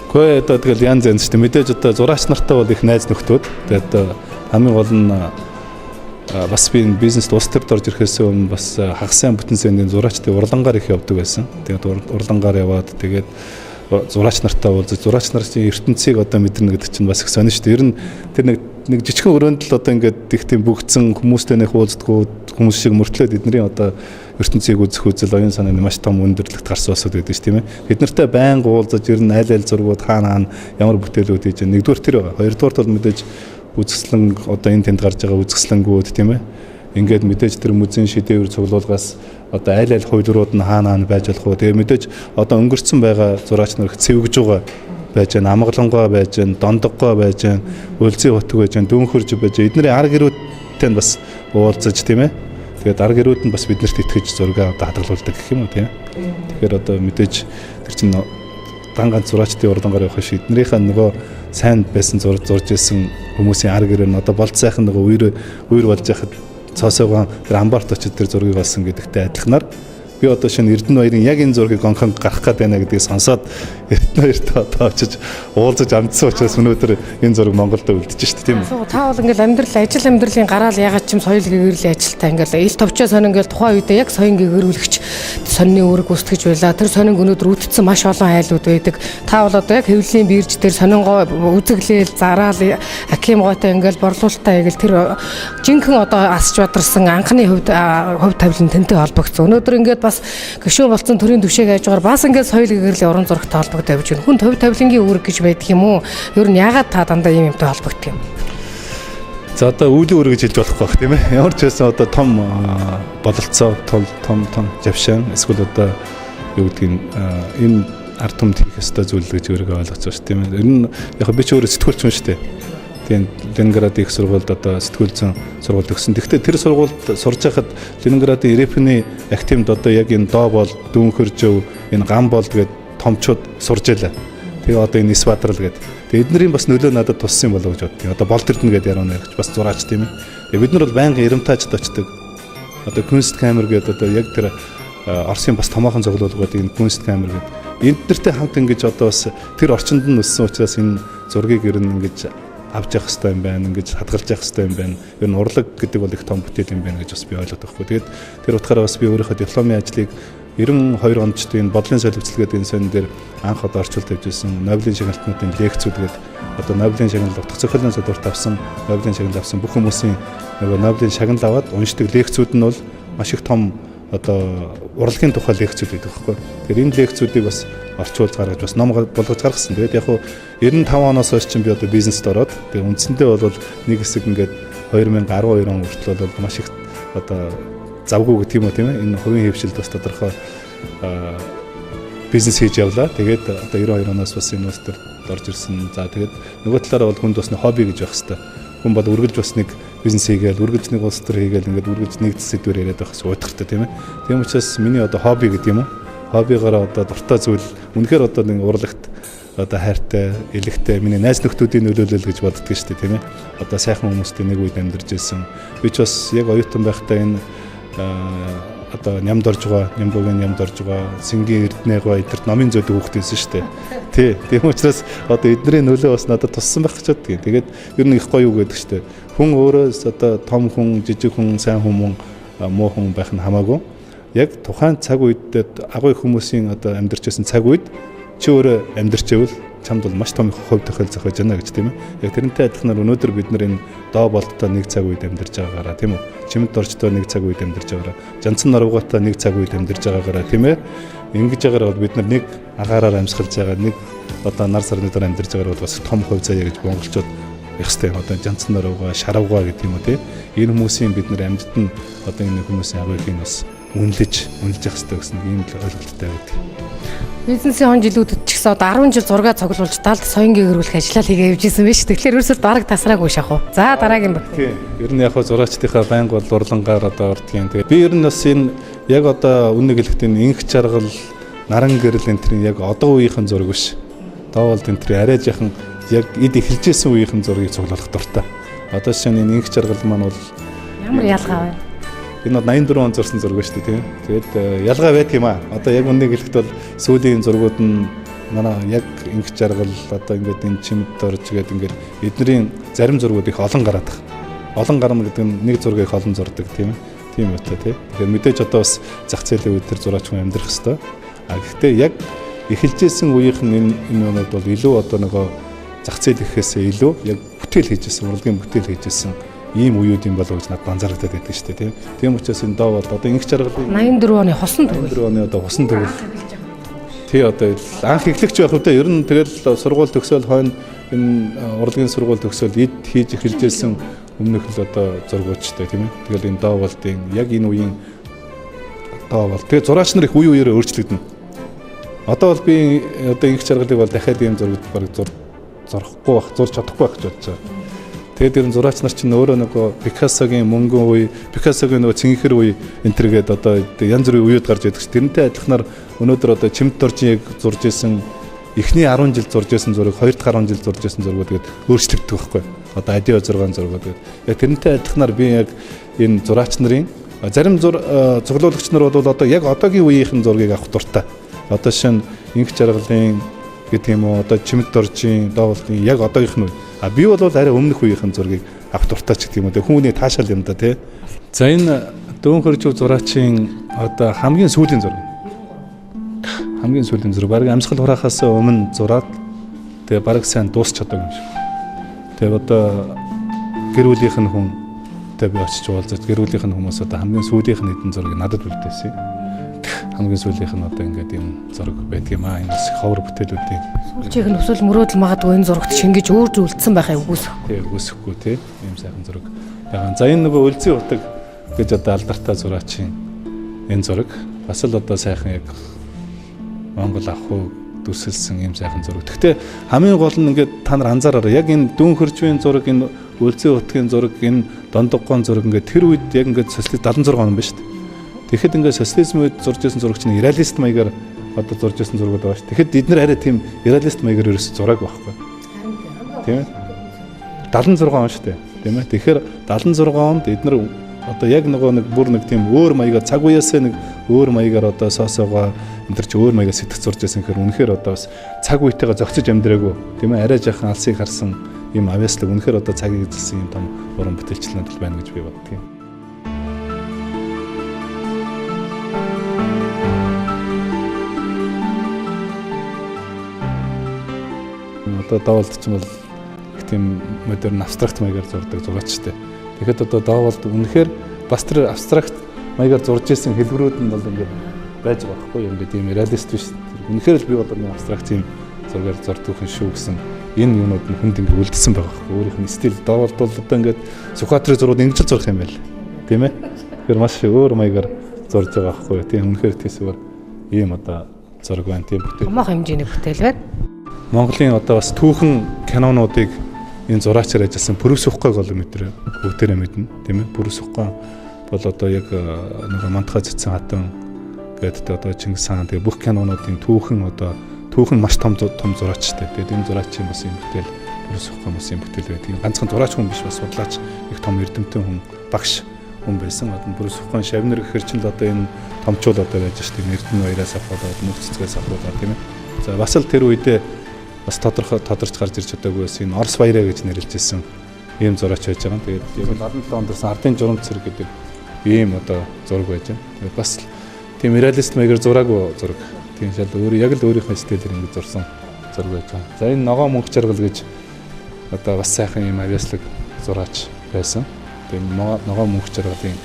Гэхдээ одоо тэгэл янз янз шүү дээ. Мэдээж одоо зураач нартай бол их найз нөхдүүд. Тэгээд хамгийн гол нь бас би бизнест улс төрд орж ирэхээс өмнө бас хагас сайн бүтэн сэндийн зураачдын урлангаар их явдаг байсан. Тэгээд урлангаар яваад тэгээд зураач нартай уулзаж зураач нарын ертөнцийг одоо мэдэрнэ гэдэг чинь бас их сонир шүү дээ. Ер нь тэр нэг жижигхэн өрөөнд л одоо ингээд их тийм бүгдсэн хүмүүстэй нэг уулздаггүй хүмүүс шиг мөртлөөд эдний одоо ертөнцийг үзэх үзэл оюун санааны маш том өндөрлөгт гарсан усуд байдаг шүү тийм ээ. Бид нартай байнга уулзаж ер нь аль аль зургууд хаана ямар бүтээлүүд хийж байгаа. Нэгдүгээр тэр хоёрдугаар бол мэдээж үзэсгэлэн одоо энэ тэнд гарч байгаа үзэсгэлэнгүүд тийм ээ. Ингээд мэдээж тэр музейн шидэвэр цуглуулгаас одоо аль аль хувилбарууд нь хаана байж болох вэ? Тэгээ мэдээж одоо өнгөрцөн байгаа зураач нар цэвгэж байгаа байж байна, амгалангой байж байна, дондоггой байж байна, үлзий хутг байж байна, дүүнхөрж байж байна. Эднэрийн ар гэрүүдтэй нь бас уулзаж тийм ээ. Тэгээд ар гэрүүд нь бас биднэрт итгэж зургаа одоо хадгалуулдаг гэх юм уу тийм ээ. Тэгэхээр одоо мэдээж тэр чинь дан ганц зураачдын урлангаар явах шиг эднэрийнхээ нөгөө сайн байсан зурж ирсэн хүмүүсийн ар гэрээр нь одоо болд сайхан нөгөө үер болж яхад цоосоогоо тэр амбарт очиж тэр зургийг олсон гэдэгтэй адилханаар би одоо шинэ Эрдэнэ баярын яг энэ зургийг онхон гарах гээд байна гэдгийг сонсоод Эрдэнэ баярт одоо очиж уулзаж амжсан учраас өнөөдөр энэ зураг Монголд үлдэж шүү дээ тийм үү. Та бол ингээл ажил амьдралын гараал ягаад ч юм соёл гэгэрлийн ажилтай ингээл ил товчоо сонин ингээл тухайн үедээ яг соён гэгэрүүлэгч сонины үүрэг гүйцэтгэж байла. Тэр сонин өнөөдөр үүдсэн маш олон айлууд байдаг. Та бол одоо яг хэвлэлийн бирж дээр сонингоо үзэглээл зараал аким гойтой ингээл борлуулалтаа ингээл тэр жинхэнэ одоо асч бадарсан анхны хувь тавилан тэнтэй холбогдсон. Өнөөдөр ингээд бас гişүү болцсон төрийн төвшөөг ажгаар бас ингээд соёл гэгэрлийн уран зурагтай холбогдож явж байна. Хүн хувь тавилангийн үүрэг гэж байдаг юм уу? Ер нь ягаад та дандаа ийм юмтай холбогддог юм? За одоо үйл үүрэг гэж хэлж болохгүй бах тийм ээ. Ямар ч байсан одоо том бололцоо том завшаан эсвэл одоо юу гэдгийг энэ ард түмэнд хийх ёстой зүйл гэж өөрийгөө ойлгож байгаа шүү тийм ээ. Ер нь яг би ч өөрөө сэтгүүлч юм шүү дээ. Тийм Ленинградын их сургуульд одоо сэтгүүл зүйн сургууль төгссөн. Гэхдээ тэр сургуульд сурж байхад Ленинградын РФ-ний активд одоо яг энэ доо бол дүүнхэржөв энэ гам бол тэгээд томчууд сурж ялаа. Тэгээ одоо энэ Исбатрал гэдэг. Тэгээ эднэрийн бас нөлөө надад туссан юм болов гэж боддог. Одоо Болт Эрдэнэ гэдэг яруу найрагч бас зураач тийм ээ. Бид нар бол байнгын Эрэмтаачд очдог. Одоо Күнст камер гэдэг одоо яг тэр Оросын бас томоохон зоглуулгууд энэ Күнст камер гэдэг. Эднэртэй хамт ингэж одоо бас тэр орчинд нь өссөн учраас энэ зургийг ер нь ингэж авч явах хэрэгтэй юм байна, ингэж хадгалж явах хэрэгтэй юм байна. Ер нь урлаг гэдэг бол их том бүтээл юм байна гэж бас би ойлгоод байхгүй. Тэгээд тэр утгаараа бас би өөрийнхөө дипломын ажлыг 92 онд ч энэ бодлын солилцол гэдэг энэ сонин дээр анх одоо орчуулж тавьж ирсэн Нобелийн шагналтнуудын лекцүүд гэдэг одоо Нобелийн шагналт утга зохиолын салбарт авсан Нобелийн шагнал авсан бүх хүмүүсийн нөгөө Нобелийн шагнал аваад уншдаг лекцүүд нь бол маш их том одоо урлагийн тухай лекцүүд байдаг байхгүй. Тэгэхээр энэ лекцүүдийг бас орчуулж гаргаж бас ном болгож гаргасан. Тэгээд яг хуу 95 оноос хойш чинь би одоо бизнест ороод тэгээд үндсэндээ бол нэг хэсэг ингээд 2012 он хүртэл бол маш их одоо завгүй гэх юм уу тийм ээ. Энэ хувийн хэвшилд бас тодорхой бизнес хийж явлаа. Тэгээд одоо 92 оноос бас инвестор орж ирсэн. За тэгээд нөгөө талаараа бол хүнд бас хобби гэж байх хэвээр. Хүн бол үргэлж бас нэг бизнес хийгээл, үргэлж нэг улс төр хийгээл ингээд үргэлж нэг сэдвээр яриад байх гэсэн уйтгартай тийм ээ. Тийм учраас миний одоо хобби гэдэг юм уу? Хоббигаараа одоо дуртай зүйл үнэхээр одоо нэг урлагт одоо хайртай, элэгтэй миний найз нөхдүүдийн нөлөөлөл гэж боддөг шүү дээ тийм ээ. Одоо сайхан хүмүүстэй нэг үед амьдарч ирсэн. Би ч бас яг оюутан байхдаа энэ одоо нямд орж байгаа, нямбогийн нямд орж байгаа, Сингийн Эрдэнэ гоо эдгэрт номын зөөдөг хүүхдээсэн шүү дээ. Тий. Тийм учраас одоо эднэрийн нөлөө бас надад туссан байх гэж боддгийг. Тэгээд ер нь их гоё юу гэдэг шүү дээ. Хүн өөрөөс одоо том хүн, жижиг хүн, сайн хүн, муу хүн байх нь хамаагүй. Яг тухайн цаг үедээ агуу хүмүүсийн одоо амьдарч байсан цаг үед чи өөрөө амьдарч байвал чамд бол маш том хувь тохиолдох байж байна гэж тийм ээ. Яг тэрнтэй адилханаар өнөөдөр бид нар энэ доо болттой нэг цаг үед амьдарч байгаагаараа тийм үү. Чимэд орчтой нэг цаг үед амьдарч байгаараа, Жанцсан наруугаатай нэг цаг үед амьдарч байгаагаараа тийм ээ. Ингэж байгаараа бол бид нар нэг агаараар амьсгалж байгаа, нэг одоо нар сарны дээр амьдарч байгаараа бол бас том хувь заяа гэж монголчууд их хэвээр одоо Жанцсан наруугаа, шаравгаа гэдэг юм уу тийм. Энэ хүмүүсийн бид нар амьдд нь одоо энэ хүмүүсийн агуулгыг бас үнэлж явах хэрэгтэй гэсэн ийм л ойлголттой байдаг. Бизнесийн он жилүүдэд ч гэсэн одоо 10 жил зураг цуглуулж даалд соён гэгэрүүлэх ажлаа хийгээ явж исэн байж. Тэгэхээр ерөөсөө бараг тасраагүй шахав. За дараагийн баг. Тийм. Ер нь яг хоо зураачдынхаа байнга бол урлагаар одоо ордгийн. Тэгээ би ер нь бас энэ яг одоо үнэ гэлэхдээ инх чаргал, наран гэрэл энтрийн яг одоо үеийнхэн зураг биш. Доо бол энтрийн арай жахан яг эд эхэлжсэн үеийнхэн зургийг цуглуулах дуртай. Одоо шинэ энэ инх чаргал маань бол ямар ялгаа вэ? Энэ 84 он зурсан зураг шүү дээ тийм. Тэгээд ялгаа байдаг юм аа. Одоо яг үнэ гэлэхэд бол сүүлийн зургууд нь манай яг инх жаргал одоо ингээд энэ чимд орж гээд ингээд эднэрийн зарим зургууд их олон гараад байгаа. Олон гарна гэдэг нь нэг зургийг олон зурдаг тийм ээ. Тийм үү тийм. Тэгэхээр мэдээж одоо бас зах зээлийн үед тэр зураач хүн амьдрах хэвээр. А гэхдээ яг эхэлжсэн үеийнхэн энэ өнөд бол илүү одоо нөгөө зах зээл гэхээсээ илүү яг бүтээл хийжсэн, урлагийн бүтээл хийжсэн ийм үеуд юм болов гэж надад анзаарагдаад байдаг шүү дээ тийм. Тийм учраас энэ доо бол одоо инх жаргалын 84 оны хосон төгөл. 84 оны одоо хосон төгөл. Тий одоо анх эхлэгч байх үедээ ер нь тэгэл сургууль төгсөөл хойно энэ урлагийн сургууль төгсөөл эд хийж эхэлжсэн өмнөх л одоо зургуучтай тийм ээ. Тэгэл энэ доо болдын яг энэ үеийн доо бол тэгээ зураач нар их үе үеэрээ өөрчлөгдөнө. Одоо бол би одоо инх жаргалыг бол дахиад ийм зургууд бараг зурхгүй байх, зурж чадахгүй байх гэж бодож байгаа. Тэгээд ер нь зураач нар чинь өөрөө нөгөө Пикассогийн мөнгөн үе, Пикассогийн нөгөө цэнхэр үе энтергээд одоо янз бүрийн үеуд гарч идэг ш. Тэрнтэй адилханаар өнөөдөр одоо чимд доржийг зурж исэн эхний 10 жил зурж исэн зураг 2 дахь 10 жил зурж исэн зургууд тэгээд өөрчлөгддөг байхгүй. Одоо адио 6 зургууд тэгээд яг тэрнтэй адилханаар би яг энэ зураач нарын зарим цуглуулагч нар бол одоо яг одоогийн үеийнхэн зургийг авах дуртай. Одоо шинэ инх жаргалын гэдэг юм уу, одоо чимэд доржийн доолын яг одоогийнх нь. А би бол арай өмнөх үеийнхэн зургийг авах дуртай ч гэдэг юм уу. Хүмүүний таашаал юм да тий. За энэ Дүүн Хөржүү зураачийн одоо хамгийн сүүлийн зураг. Хамгийн сүүлийн зураг баг амьсгал хураахаас өмнө зураад тэгээ баг сайн дуусч чадаагүй юм шиг. Тэгээ одоо гэр бүлийнх нь хүн тэгээ би очиж уулзаж гэр бүлийнх нь хүмүүс одоо хамгийн сүүлийнх нь хэдэн зургийг надад үлдээсэн. Хамгийн сүүлийнх нь одоо ингээд юм зураг байдаг юм аа. Энэ ховор бүтээлүүдийн сүүлчийг нь өсвөл мөрөөдөл магадгүй энэ зурагт шингэж өөр зүйлдсэн байхаа үгүйсэхгүй. Тэгээ үгүйсэхгүй тий. Ийм сайхан зураг. За энэ нөгөө өлзий утаг гэж одоо алдартай зураачийн энэ зураг бас л одоо сайхан яг Монгол ахуй дүрсэлсэн ийм сайхан зураг. Гэхдээ хамгийн гол нь ингээд та нар анзаараарай. Яг энэ Дүүн Хөржвийн зураг, энэ өлзий утгийн зураг, энэ Дондоггоон зураг ингээд тэр үед яг ингээд социалист 76 он байна шүү дээ. Тэгэхэд ингээд социализм үед зурж байсан зурагч нь реалист маягаар одоо зурж байсан зургууд байгаа шүү. Тэгэхэд бид нар арай тийм реалист маягаар ерөөс зураг байхгүй. Тийм ээ. 76 он шүү дээ. Тийм ээ. Тэгэхээр 76 онд бид нар одоо яг нөгөө нэг бүр нэг тийм өөр маягаар цаг үеэсээ нэг өөр маягаар одоо соосоогоо энэ төр чи өөр маягаар сэтгэх зурж байсан гэхээр үнэхээр одоо бас цаг үетэйгээ зөгцөж амьдраагүй тийм ээ арай жаахан алсыг харсан юм авьяаслаг үнэхээр одоо цагийг эзэлсэн юм том уран бүтээлчлэнүүд байна гэж би боддог юм. Одоо доолд ч юм бол их тийм модерн абстракт маягаар зурдаг зураачтай. Тэгэхэд одоо доолд үнэхээр бас тэр абстракт маягаар зурж исэн хэлбэрүүд нь бол ингээд байж байгаа байхгүй юм ингээд тийм реалист биш. Үнэхээр л би бол нэг абстракт юм зургаар зурдаг хүн шүү гэсэн энэ юмнууд нь хүнд ингээд үлдсэн байгаа байхгүй. Өөрийнх нь стил доолд бол одоо ингээд Сүхбаатарын зурууд ингэж л зурх юм байл. Тийм ээ. Тэгэхээр маш өөр маягаар зурж байгаа байхгүй. Тийм үнэхээр тийсвэр ийм одоо зураг байна тийм бүтээл. Томоохон хэмжээний бүтээл байна. Монголын одоо бас түүхэн кинонуудыг энэ зураачаар ажилласан Пүрүс Ухгайг бол мэдэрэ бүгдээрээ мэднэ тийм ээ. Пүрүс Ухгай бол одоо яг нэг Мантхай цэцэн хатан гэдэг одоо Чингис хаан тэгээ бүх кинонуудын түүхэн маш том зураачтай. Тэгээд энэ зураачийн бас юм бүтээл Пүрүс Ухгай бас юм бүтээл байдаг. Ганцхан зураач хүн биш бас судлаач их том эрдэмтэн хүн багш хүн байсан. Одоо Пүрүс Ухгай шавнэр гэхэр чинь одоо энэ томчууд одоо байж штеп эрдэнэ баяраас авахад мөнх цэцгээс авахад тийм ээ. За бас л тэр үедээ бас тодорч гарч ирж чадаагүй байсан энэ Орос баяраа гэж нэрлэжсэн ийм зураач байж байгаа. Тэгээд яг 77 онд орсон ардын журам цэрэг гэдэг ийм одоо зураг байж байна. Тэгээд бас тийм реалист маягаар зураагүй зураг. Тийм шал яг л өөрийнхөө стилээр ингэ зурсан зураг байж байгаа. За энэ ногоо мөнх жаргал гэж одоо бас сайхан ийм авьяаслаг зураач байсан. Тэгээд ногоо мөнх жаргалын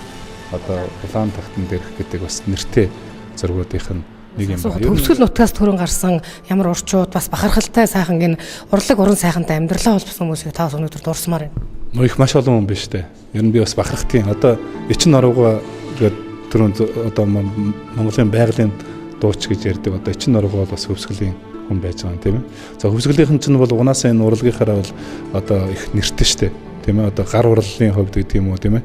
одоо улаан тагтан дээрх гэдэг бас нэртэй зургуудынх нь нэг юм байна. Төвсгөл нутгаас төрөн гарсан ямар урчууд бас бахархалтай сайхан гин урлаг уран сайхантай амьдралаа холбосон хүмүүсийг та өнөөдөр дурсмаар байна. Их маш олон хүн биш үү? Ер нь би бас бахархдгийн одоо эчин нуруугаа гэдэг түрүүн одоо Монголын байгалийн дууч гэж ярьдаг. Одоо эчин нуруугаа бас хөвсгөлийн хүн байж байгаа юм тийм ээ. За хөвсгөлийнхэн чинь бол угаасаа энэ урлагийнхаараа бол одоо их нэртэй шүү дээ. Тийм ээ. Одоо гар урлалын хувьд гэдэг юм уу тийм ээ.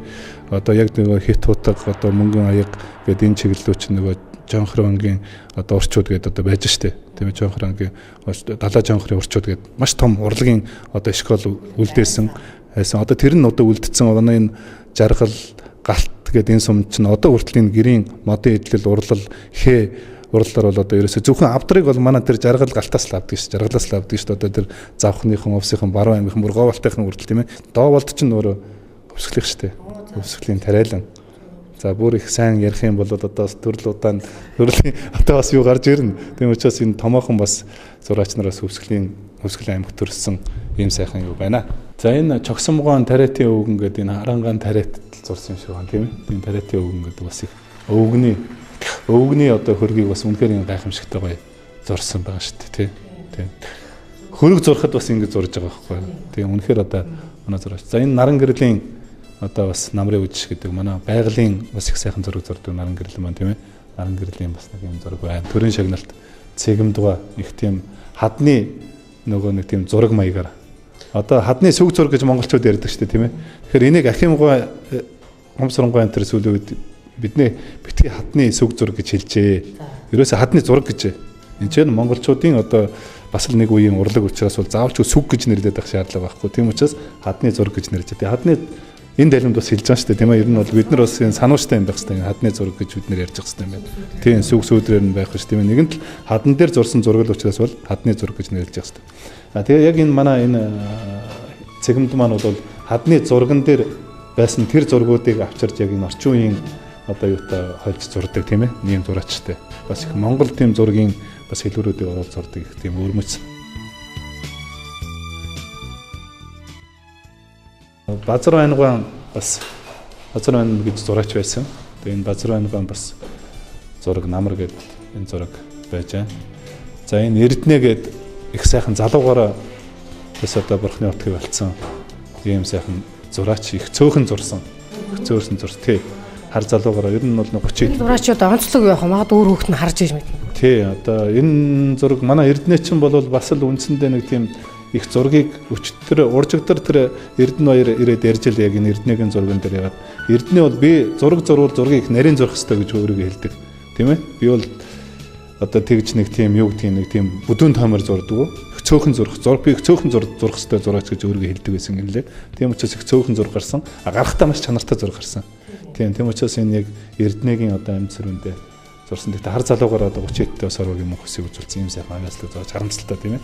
Одоо яг нөгөө хит хутаг одоо мөнгөн аяг гэдэг энэ чиглэлүүд чинь нөгөө Жонхронгийн одоо урчууд гэдэг одоо байж штэ. Тийм ээ Жонхронгийн далаа Жонхрын урчууд гэдэг маш том урлагийн одоо школ үлдээсэн. Хайсан одоо тэр нь одоо үлдсэн одоо энэ жаргал галт гэдэг энэ сум чинь одоо хүртэл энэ гэрийн модын эдлэл урлал урлалаар бол одоо ерөөсө зөвхөн авдрыг бол манай тэр жаргал галтаас л авдаг ш. Жаргалаас л авдаг ш. Одоо тэр завхныхан овсынхан баруун аймгийн бүр говалтайхан хүртэл тийм ээ. Дооволт чинь өөрөө өвсгөлих штэ. Өвсгөлийн тариалан. За бүр их сайн ярих юм бол одоо төрөл удаан төрлийн одоо бас юу гарч ирнэ. Тийм учраас энэ томоохон бас зураач нараас өвсгөлийн аймагт төрсэн ийм сайхан юу байна. За энэ Чогсомгоон тариатын өвгөн гэдэг энэ харангаан тариат зурсан юм шиг байна тийм ээ. Тийм тариатын өвгөн гэдэг бас их өвгөний одоо хөргийг бас үнэхээр гайхамшигтай гоё зурсан байгаа шүү дээ тийм. Хөрөг зурхад бас ингэж зурж байгаа байхгүй. Тийм үнэхээр одоо манай зураач. За энэ наран гэрлийн одоо бас намрын үжиж гэдэг манай байгалийн бас их сайхан зураг зурдаг наран гэрэл маань тийм ээ. Наран гэрлийн бас нэг юм зураг байна. Төрийн шагналт цэгэмдгаа их тийм хадны нөгөө нэг тийм зураг маягаар. Одоо хадны сүг зураг гэж монголчууд ярьдаг шүү дээ тийм ээ. Тэгэхээр энийг Ахимгой Гомсронгой энэ төр сүүлийн үед бидний битгий хадны сүг зураг гэж хэлжээ. Ерөөсө хадны зураг гэж. Энд чинь монголчуудын одоо бас л нэг үеийн урлаг учраас бол заавалч сүг гэж нэрлэдэг шаардлага байхгүй. Тийм учраас хадны зураг гэж нэрлэж. Тэгээ хадны энэ далимд бас хэлж байгаа шүү дээ тийм ээ. Ер нь бол бид нар бас энэ санууштай юм байх хэрэгтэй. Хадны зураг гэж бид нар ярьж байгаа хэрэгтэй юм байна. Тийм сүг сүүдрээр нь байх шүү тийм ээ. Нэгэнт хадан дээр зурсан зураг л учраас бол хадны зураг гэж нэрлэж байгаа хэрэгтэй. Тэгээ яг энэ манай энэ цэгмд маань бол хадны зурган дээр байсан тэр зургуудыг авчирж яг энэ орчин үеийн одоо юутай хольж зурдаг тийм ээ. Ийм зураачтай. Бас их Монгол тийм зургийн бас хэлбэрүүдийг оруулж зурдаг их тийм өрмөц. Базар Байнган бас Базар Байнган гэж зураач байсан. Тэгээ энэ Базар Байнган бас зураг намар гэдэг энэ зураг байж байгаа. За энэ Эрдэнэ гэдэг их сайхан залуугаараа бас одоо бурхны утгыг болцсон ийм сайхан зураач их цөөхөн зурсан. Их цөөрсөн зур тий. Хар залуугаараа ер нь бол 30 зураачууд онцлог байх юм. Магадгүй өөр хүүхэд нь харж иж мэднэ. Тий одоо энэ зураг манай Эрдэнэ чинь бол бас л үндсэндээ нэг тийм их зургийг өчтөр уржигдэр тэр Эрдэнэ баяр ирээд ярьж л яг энэ Эрдэнэгийн зурган дээр ягаад Эрдэнэ бол би зураг зургийг их нарийн зурх хэрэгтэй гэж өөрийгөө хэлдэг тийм ээ би бол одоо тэгж нэг тийм юу гэдгийг нэг тийм бүдүүн томор зурдаг цөөхөн зурх би их цөөхөн зурх хэрэгтэй зураач гэж өөрийгөө хэлдэг байсан юм лээ тийм учраас их цөөхөн зурх гарсан гарахтаа маш чанартай зурх гарсан тийм учраас энэ яг Эрдэнэгийн одоо амьд сүрүүндээ зурсан. Тэгтээ хар залуугаар одоо 30-д сорвогийн мөнх хэсэг үзүүлсэн юм сайхан авьяаслаг зураач харамсалтай тийм ээ.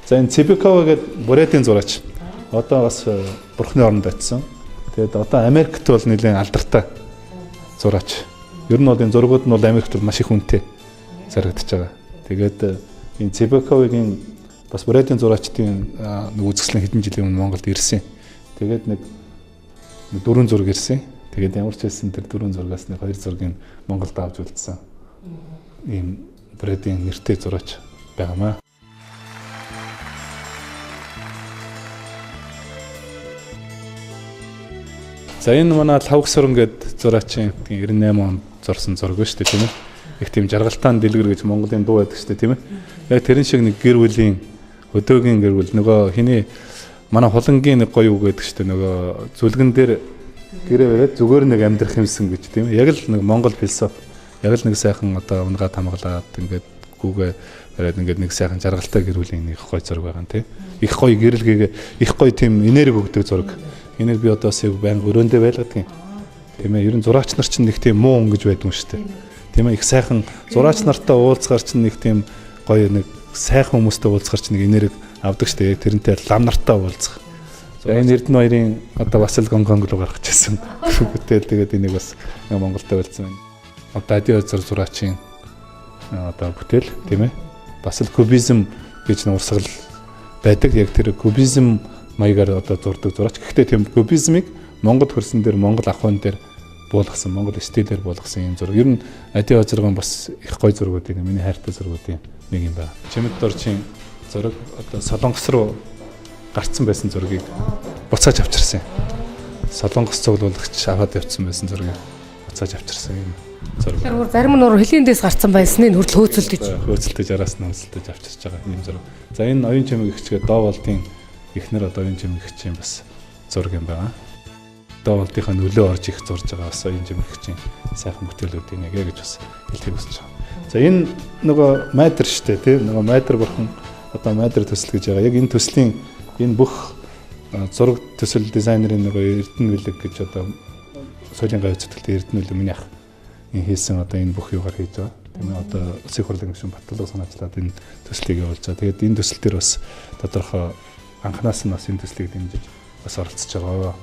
За энэ Цибикова гэдэг Буратийн зураач одоо бас бурхны оронд очсон. Тэгээд одоо Америкт бол нэлээд алдартай зураач. Ер нь бол энэ зургууд нь бол Америкт маш их үнэтэй зарагдаж байгаа. Тэгээд энэ Цибиковагийн бас Буратийн зураачдын нэг үзэсгэлэн хэдэн жилийн өмнө Монголд ирсэн. Тэгээд нэг 4 зураг ирсэн. Тэгээд ямар ч байсан тэр 4 зургаас нэг 2 зургийг Монголд авч үлдсэн. Ийм Буратийн нэртэй зураач байгаамаа. За энэ манай Лавх Суран гэдэг зураачийн 98 онд зурсан зураг шүү дээ тийм ээ. Их тийм жаргалтаан дэлгэр гэж Монголын дуу байдаг шүү дээ тийм ээ. Яг тэрэн шиг нэг гэр бүлийн өдөөгийн гэр бүл нөгөө хиний манай хулангийн нэг гоё үг гэдэг шүү дээ нөгөө зүлгэн дээр гэрээ бариад зүгээр нэг амьдрах юмсан гэж тийм ээ. Яг л нэг Монгол философи яг л нэг сайхан одоо унгаа тамгалаад ингээд гүүгээ бариад ингээд нэг сайхан жаргалтай гэр бүлийн их гоё зураг байгаа юм тийм. Их гоё гэрэлгээ их гоё тийм энерги өгдөг зураг. Энийг би одоо сэг байнга өрөөндөө байлгадаг юм. Тийм ээ. Ер нь зураач нар чинь нэг тийм муу өнгөж байдаг юм шүү дээ. Тийм ээ. Их сайхан зураач нартай уулзгаар чинь нэг тийм гоё нэг сайхан хүмүүстэй уулзгаар чинь нэг энерги авдаг шүү дээ. Яг тэрнтэй лам нартай уулзах. Энэ Эрдэнэ баярын одоо Васил Гонгонг руу гаргаж ирсэн. Бүтээл тэгээд энийг бас Монголд байлцсан байна. Одоо Ади Озер зураачийн одоо бүтээл тийм ээ. Бас л кубизм гэж нэг урсгал байдаг. Яг тэр кубизм маягаар одоо зурдаг зураач. Гэхдээ тийм кубизмыг Монгол хөрсөн дээр Монгол ахуйн дээр буулгасан, Монгол стилээр буулгасан юм зураг. Ер нь Ади Озергийн бас их гоё зургуудын миний хайртай зургуудын нэг юм байна. Чимэд дорчийн зураг одоо Солонгос руу гарцсан байсан зургийг буцааж авчирсан. Солонгос цуглуулагч аваад явцсан байсан зургийг буцааж авчирсан юм зураг. Тэр зарим нь хөлийн дэс гарцсан байсныг хүртэл хөөцөлдөж араас нь хөөцөлдөж авчирч байгаа юм зураг. За энэ оюун чимэг ихчгээ Дооволтын эхнэр одоо оюун чимэг ихчийн бас зураг юм байна. Дооволтынхаа нөлөө орж их зурж байгаа бас оюун чимэг ихчийн сайхан бүтээлүүдийн нэг гэж бас хэлхийг хүсэж байгаа. За энэ нөгөө майдер штэ тий нөгөө майдер бурхан одоо майдер төсөл гэж байгаа. Яг энэ төслийн энэ бүх зураг төсөл дизайнерын нөгөө Эрдэнэ Билэг гэж одоо соёлын гавь зүтгэлтэй Эрдэнэ Билэг миний ах энэ хийсэн одоо энэ бүх юугаар хийж байгаа. Тийм ээ одоо улсын хурлын гишүүн Батлаг санаачлаад энэ төслийг явуулж байгаа. Тэгээд энэ төсөл дээр бас тодорхой анханаас нь бас энэ төслийг дэмжиж бас оролцож байгаа.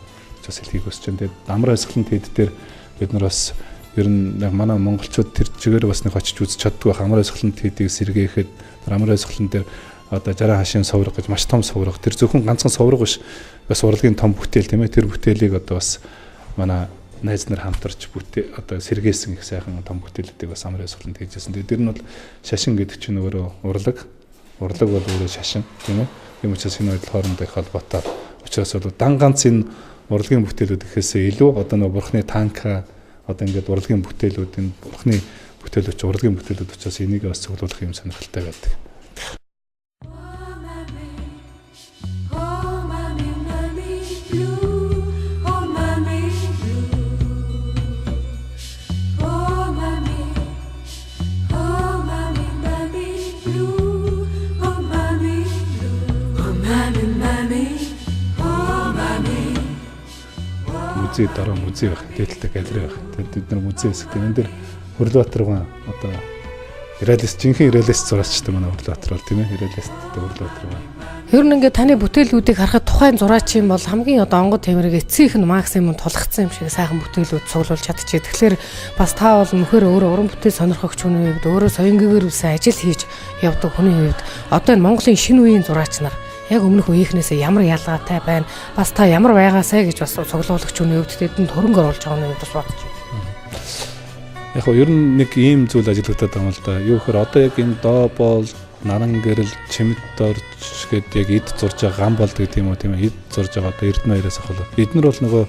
Бас хэлхийг хүсэж байна. Тэгээд амар ойсгалын тэд дээр бид нар бас ер нь манай монголчууд тэр чигээр бас нэг очиж үзэж чаддгүй байх. Амар ойсгалын тэдийг сэргээхэд амар ойсгалын дээр одоо 60 хашийн совраг гэж маш том совраг. Тэр зөвхөн ганцхан совраг биш. Бас урлагийн том бүтээл тийм ээ. Тэр бүтээлийг одоо бас манай найз нар хамтарч одоо сэргээсэн их сайхан том бүтээлүүдийг бас амар ойсгаланд хийжсэн. Тэр нь бол шашин гэдэг чинь өөрөө урлаг. Урлаг бол өөрөө шашин тийм ээ. Тийм учраас энэ хоёр хоорондоо их холбоотой. Учраас бол дан ганц энэ урлагийн бүтээлүүд гэхээсээ илүү одоо нөгөө бурхны танка одоо ингээд урлагийн бүтээлүүд энэ бурхны бүтээлүүд чи урлагийн бүтээлүүд учраас энийг бас цуглуулах юм сонирхолтой байдаг. музей дороо музей байх, дээдэлтэй галерей байх. Тэгээд бид нар музей хэсэг энэ дээр Хүрлбаатарган одоо жинхэнэ реалист зураачтай манай Хүрлбаатар бол тийм ээ реалисттэй Хүрлбаатарган. Ер нь ингээд таны бүтээлүүдийг харахад тухайн зураачийн бол хамгийн одоо онгод тэмрэг эцсийнх нь максимум тулгцсан юм шиг сайхан бүтээлүүд цуглуулж чадчихэ. Тэгэхээр бас та бол мөхөр өөрөө уран бүтээл сонирхогч хүний хувьд өөрөө соён гээгэрүүлсэн ажил хийж явдаг хүний хувьд одоо энэ Монголын шинэ үеийн зураач нар яг өмнөх үеийнхнээсээ ямар ялгаатай байна? Бас та ямар байгаасаа гэж бас цуглуулагч хүний хувьд тэдэнд хөрөнгө оруулж байгаа хүний хувьд бас бодож байна. Яг нь ер нь нэг ийм зүйл ажиглагдаад байгаа юм л да. Юу гэхээр одоо яг энэ доо боол наран гэрэл чимэд дорж гэдэг яг эд зурж байгаа гам болд гэдэг юм уу тийм ээ эд зурж байгаа одоо Эрдэнэбаяраас ахвал эднэр бол нөгөө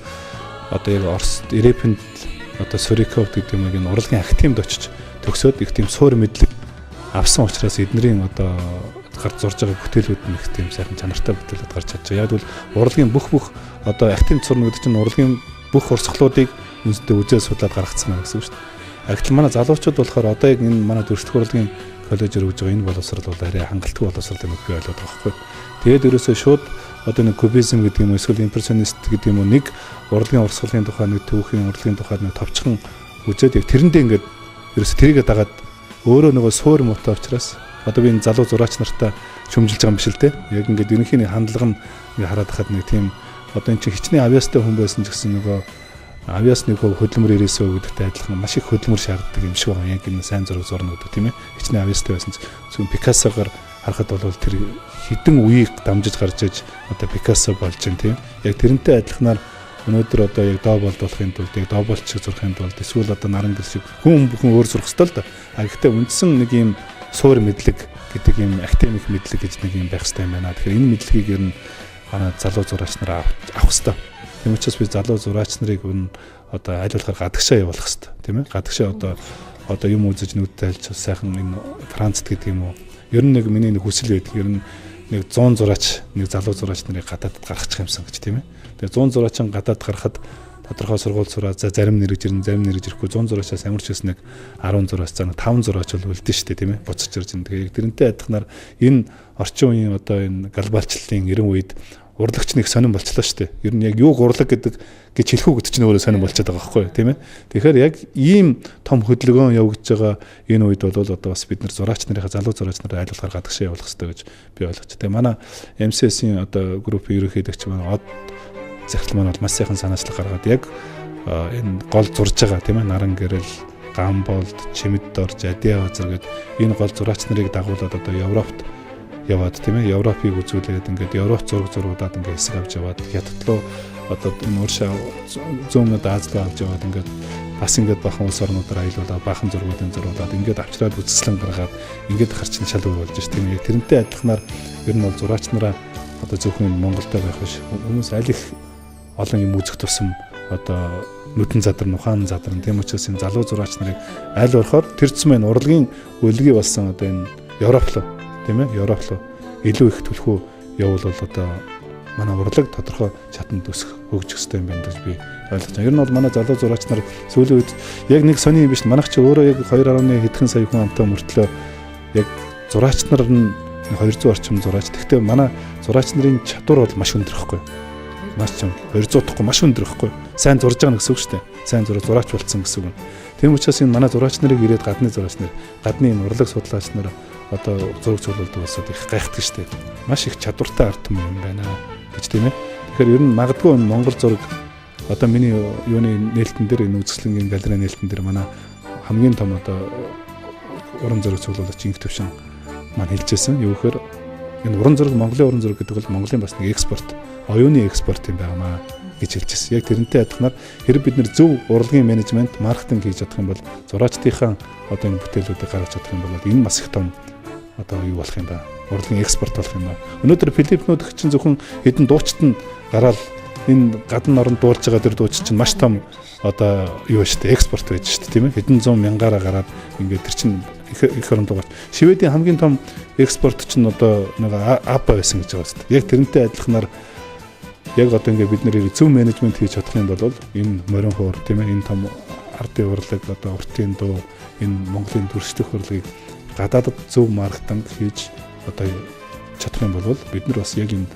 одоо яг Оросд Ерепэнд одоо Суриков гэдэг юм яг энэ урлагийн актимд очиж төгсөөд их тийм суур мэдлэг авсан учраас эднэрийн одоо гарч зурж байгаа бүтээлүүд нь их тийм сайхан чанартай бүтээлүүд гарч чадж байгаа. Яг бол урлагийн бүх одоо актимд сурна гэдэг чинь урлагийн бүх урсгалуудыг үнэндээ үзээ судлаад гаргацсан байна гэсэн үг шүү дээ. Агтл манай залуучууд болохоор одоо яг энэ манай төрөлх урлагийн коллежээр өгж байгаа энэ боловсрал бол арай хангалттай боловсрал юм би ойлгоод байгаа байхгүй. Тэгээд ерөөсөө шууд одоо нэг кубизм гэдэг юм уу эсвэл импрессионист гэдэг юм уу нэг урлагийн урсгалын тухай нэг төвхийн урлагийн тухай нэг товчхон үзээд яг тэрэндээ ингээд ерөөсөө тэрийгэ дагаад өөрөө нөгөө суур муутай учраас одоо би энэ залуу зураач нартай шүмжилж байгаа юм биш л те. Яг ингээд ерөнхийний хандлага нь ингээд хараад хахад нэг тийм одоо эн чинь хичнээн авьяастай хүн байсан ч гэсэн нөгөө авьяас нэг хөдөлмөр ирээсөө гэдэгтэй адилхан маш их хөдөлмөр шаарддаг юм шиг байна. Яг энэ сайн зураг зурна гэдэг тийм ээ. Хичнээн авьяастай байсан ч зөвхөн Пикассогоор харахад бол тэр хідэн үеийг дамжиж гарч иж одоо Пикассо болж байна тийм. Яг тэрнтэй адилханаар өнөөдөр одоо яг доо болдуулахын тулд яг доо болчих зурхын тулд эсвэл одоо наран гэрсэг хүн бүхэн өөр зурх ёстой л да. А гэхдээ үндсэн нэг юм суур мэдлэг гэдэг юм академик мэдлэг гэж нэг юм байх хэрэгтэй юм байна. Тэгэхээр энэ мэдлэгийг ер нь манай залуу зураач нараа авах хэрэгтэй. Тийм учраас би залуу зураач нарыг одоо аль болохоор гадагшаа явуулах хэрэгтэй тийм ээ. Гадагшаа одоо юм үзэж нүдтэй альж сайхан энэ Францд гэдэг юм уу. Ер нь нэг миний нэг хүсэл байдаг. Ер нь нэг 100 зураач нэг залуу зураач нарыг гадаадд гаргачих юмсан гэж тийм ээ. Тэгээ 100 зураачин гадаад гарахад тодорхой сургууль сураад за зарим нэрж ирнэ зарим нэрж ирэхгүй 100 зураачаас амарч гэсэн нэг 10 зураас за 5 зураач бол үлдэн штэ тийм ээ. Буцаж ирж байна. Тэгээ тэрнтэй адилханаар энэ орчин үеийн одоо энэ глобалчлалын 90 үед урлагч нэг сонирн болчлоо шүү дээ. Ер нь яг юуг урлаг гэдэг гэж хэлэх үү гэдэг чинь өөрөө сонирн болчиход байгаа байхгүй тийм ээ. Тэгэхээр яг ийм том хөдөлгөөн явагдаж байгаа энэ үед бол одоо бас бид нар зураач нарынхаа залуу зураач нарыг айл болохоор гадагшаа явуулах хэрэгтэй гэж би ойлгож байна. Тэгээ манай MCS-ийн одоо группийн ерөнхийлөгч манай од захирал маань бол маш сайхан санаачлаг гаргаад яг энэ гол зурж байгаа тийм ээ. Наран гэрэл, гам болд, чимэд дорж, адиа базар гэдэг энэ гол зураач нарыг дагуулад одоо Европт яваад тийм ээ. Европыг үзүүлээд ингээд Европ зургуудад ингээд хэсэг авч яваад хятад руу одоо энэ уршаа зүүн Аз руу авч яваад ингээд бас ингээд бахан улс орнуудаар аялуулаад бахан зургуудын зургуудад ингээд авчраад үзэсгэлэн гаргаад ингээд харчин шал өөр болж ш тийм ээ. Тэрнтэй адилханаар ер нь бол зураач нараа одоо зөвхөн Монголтой байх биш хүмүүс аль их олон юм үзэх тусам одоо нүдэн задарн ухаан задарн тийм учраас энэ залуу зураач нарыг аль орохоор тэр цэм энэ урлагийн үлгий болсон одоо энэ Европ руу тийм ээ Европ руу илүү их төлхөө явуул бол одоо манай урлаг тодорхой шатанд өсөх хөгжих хэрэгтэй юм байна гэж би ойлгож байна. Ер нь бол манай залуу зураач нар сүүлийн үед яг нэг сони юм биш манайх чи өөрөө яг 2.1 хэдхэн сая хүн амтай мөртлөө яг зураач нар нь 200 орчим зураач. Гэхдээ манай зураач нарын чадвар бол маш өндөр ихгүй. Маш ч 200 тахгүй маш өндөр ихгүй. Сайн зурж байгаа гэсэн үг шүү дээ. Сайн зураач болцсон гэсэн үг. Тийм учраас энэ манай зураач нарыг ирээд гадны зураач нар, гадны энэ урлаг судлаач нар одоо зураг цуглуулдаг улсууд их гайхдаг шүү дээ. Маш их чадвартай ард түмэн юм байна гэж тийм ээ. Тэгэхээр ер нь магадгүй энэ Монгол зураг одоо миний юуны нээлтэн дээр энэ үзэсгэлэнгийн галерей нээлтэн дээр манай хамгийн том одоо уран зураг цуглуулагч инх төвшин маань хэлжсэн. Юу гэхээр энэ уран зураг Монголын уран зураг гэдэг бол Монголын бас нэг экспорт, оюуны экспорт юм байна гэж хэлжсэн. Яг тэрнтэй адилханаар хэрэг бид нэр зөв урлагийн менежмент, маркетинг хийж чадах юм бол зураачдынхаа одоо энэ бүтээлүүдийг гаргаж чадах юм бол энэ маш их том одоо юу болох юм ба? Урлагийн экспорт болох юм ба? Өнөөдөр Филиппинууд чинь зөвхөн хэдэн дуучид нь гараад энэ гадны оронд дуулж байгаа тэр дууч чинь маш том одоо юу ба штэ экспорт байж штэ тийм ээ. Хэдэн зуун мянгаараа гараад ингээд тэр чинь их оронд байгаа. Шведийн хамгийн том экспорт чинь одоо нэг Апа байсан гэж байгаа штэ. Яг тэрнтэй адилханаар яг одоо ингээд бид нэр зөв менежмент хийж чадах юм бол энэ морин хуур тийм ээ. Энэ том ардын урлаг одоо уртын дуу энэ Монголын төрөлжтөх урлагийг гадаадд зөв маркетинг хийж одоо чадах юм бол бид нар бас яг энэ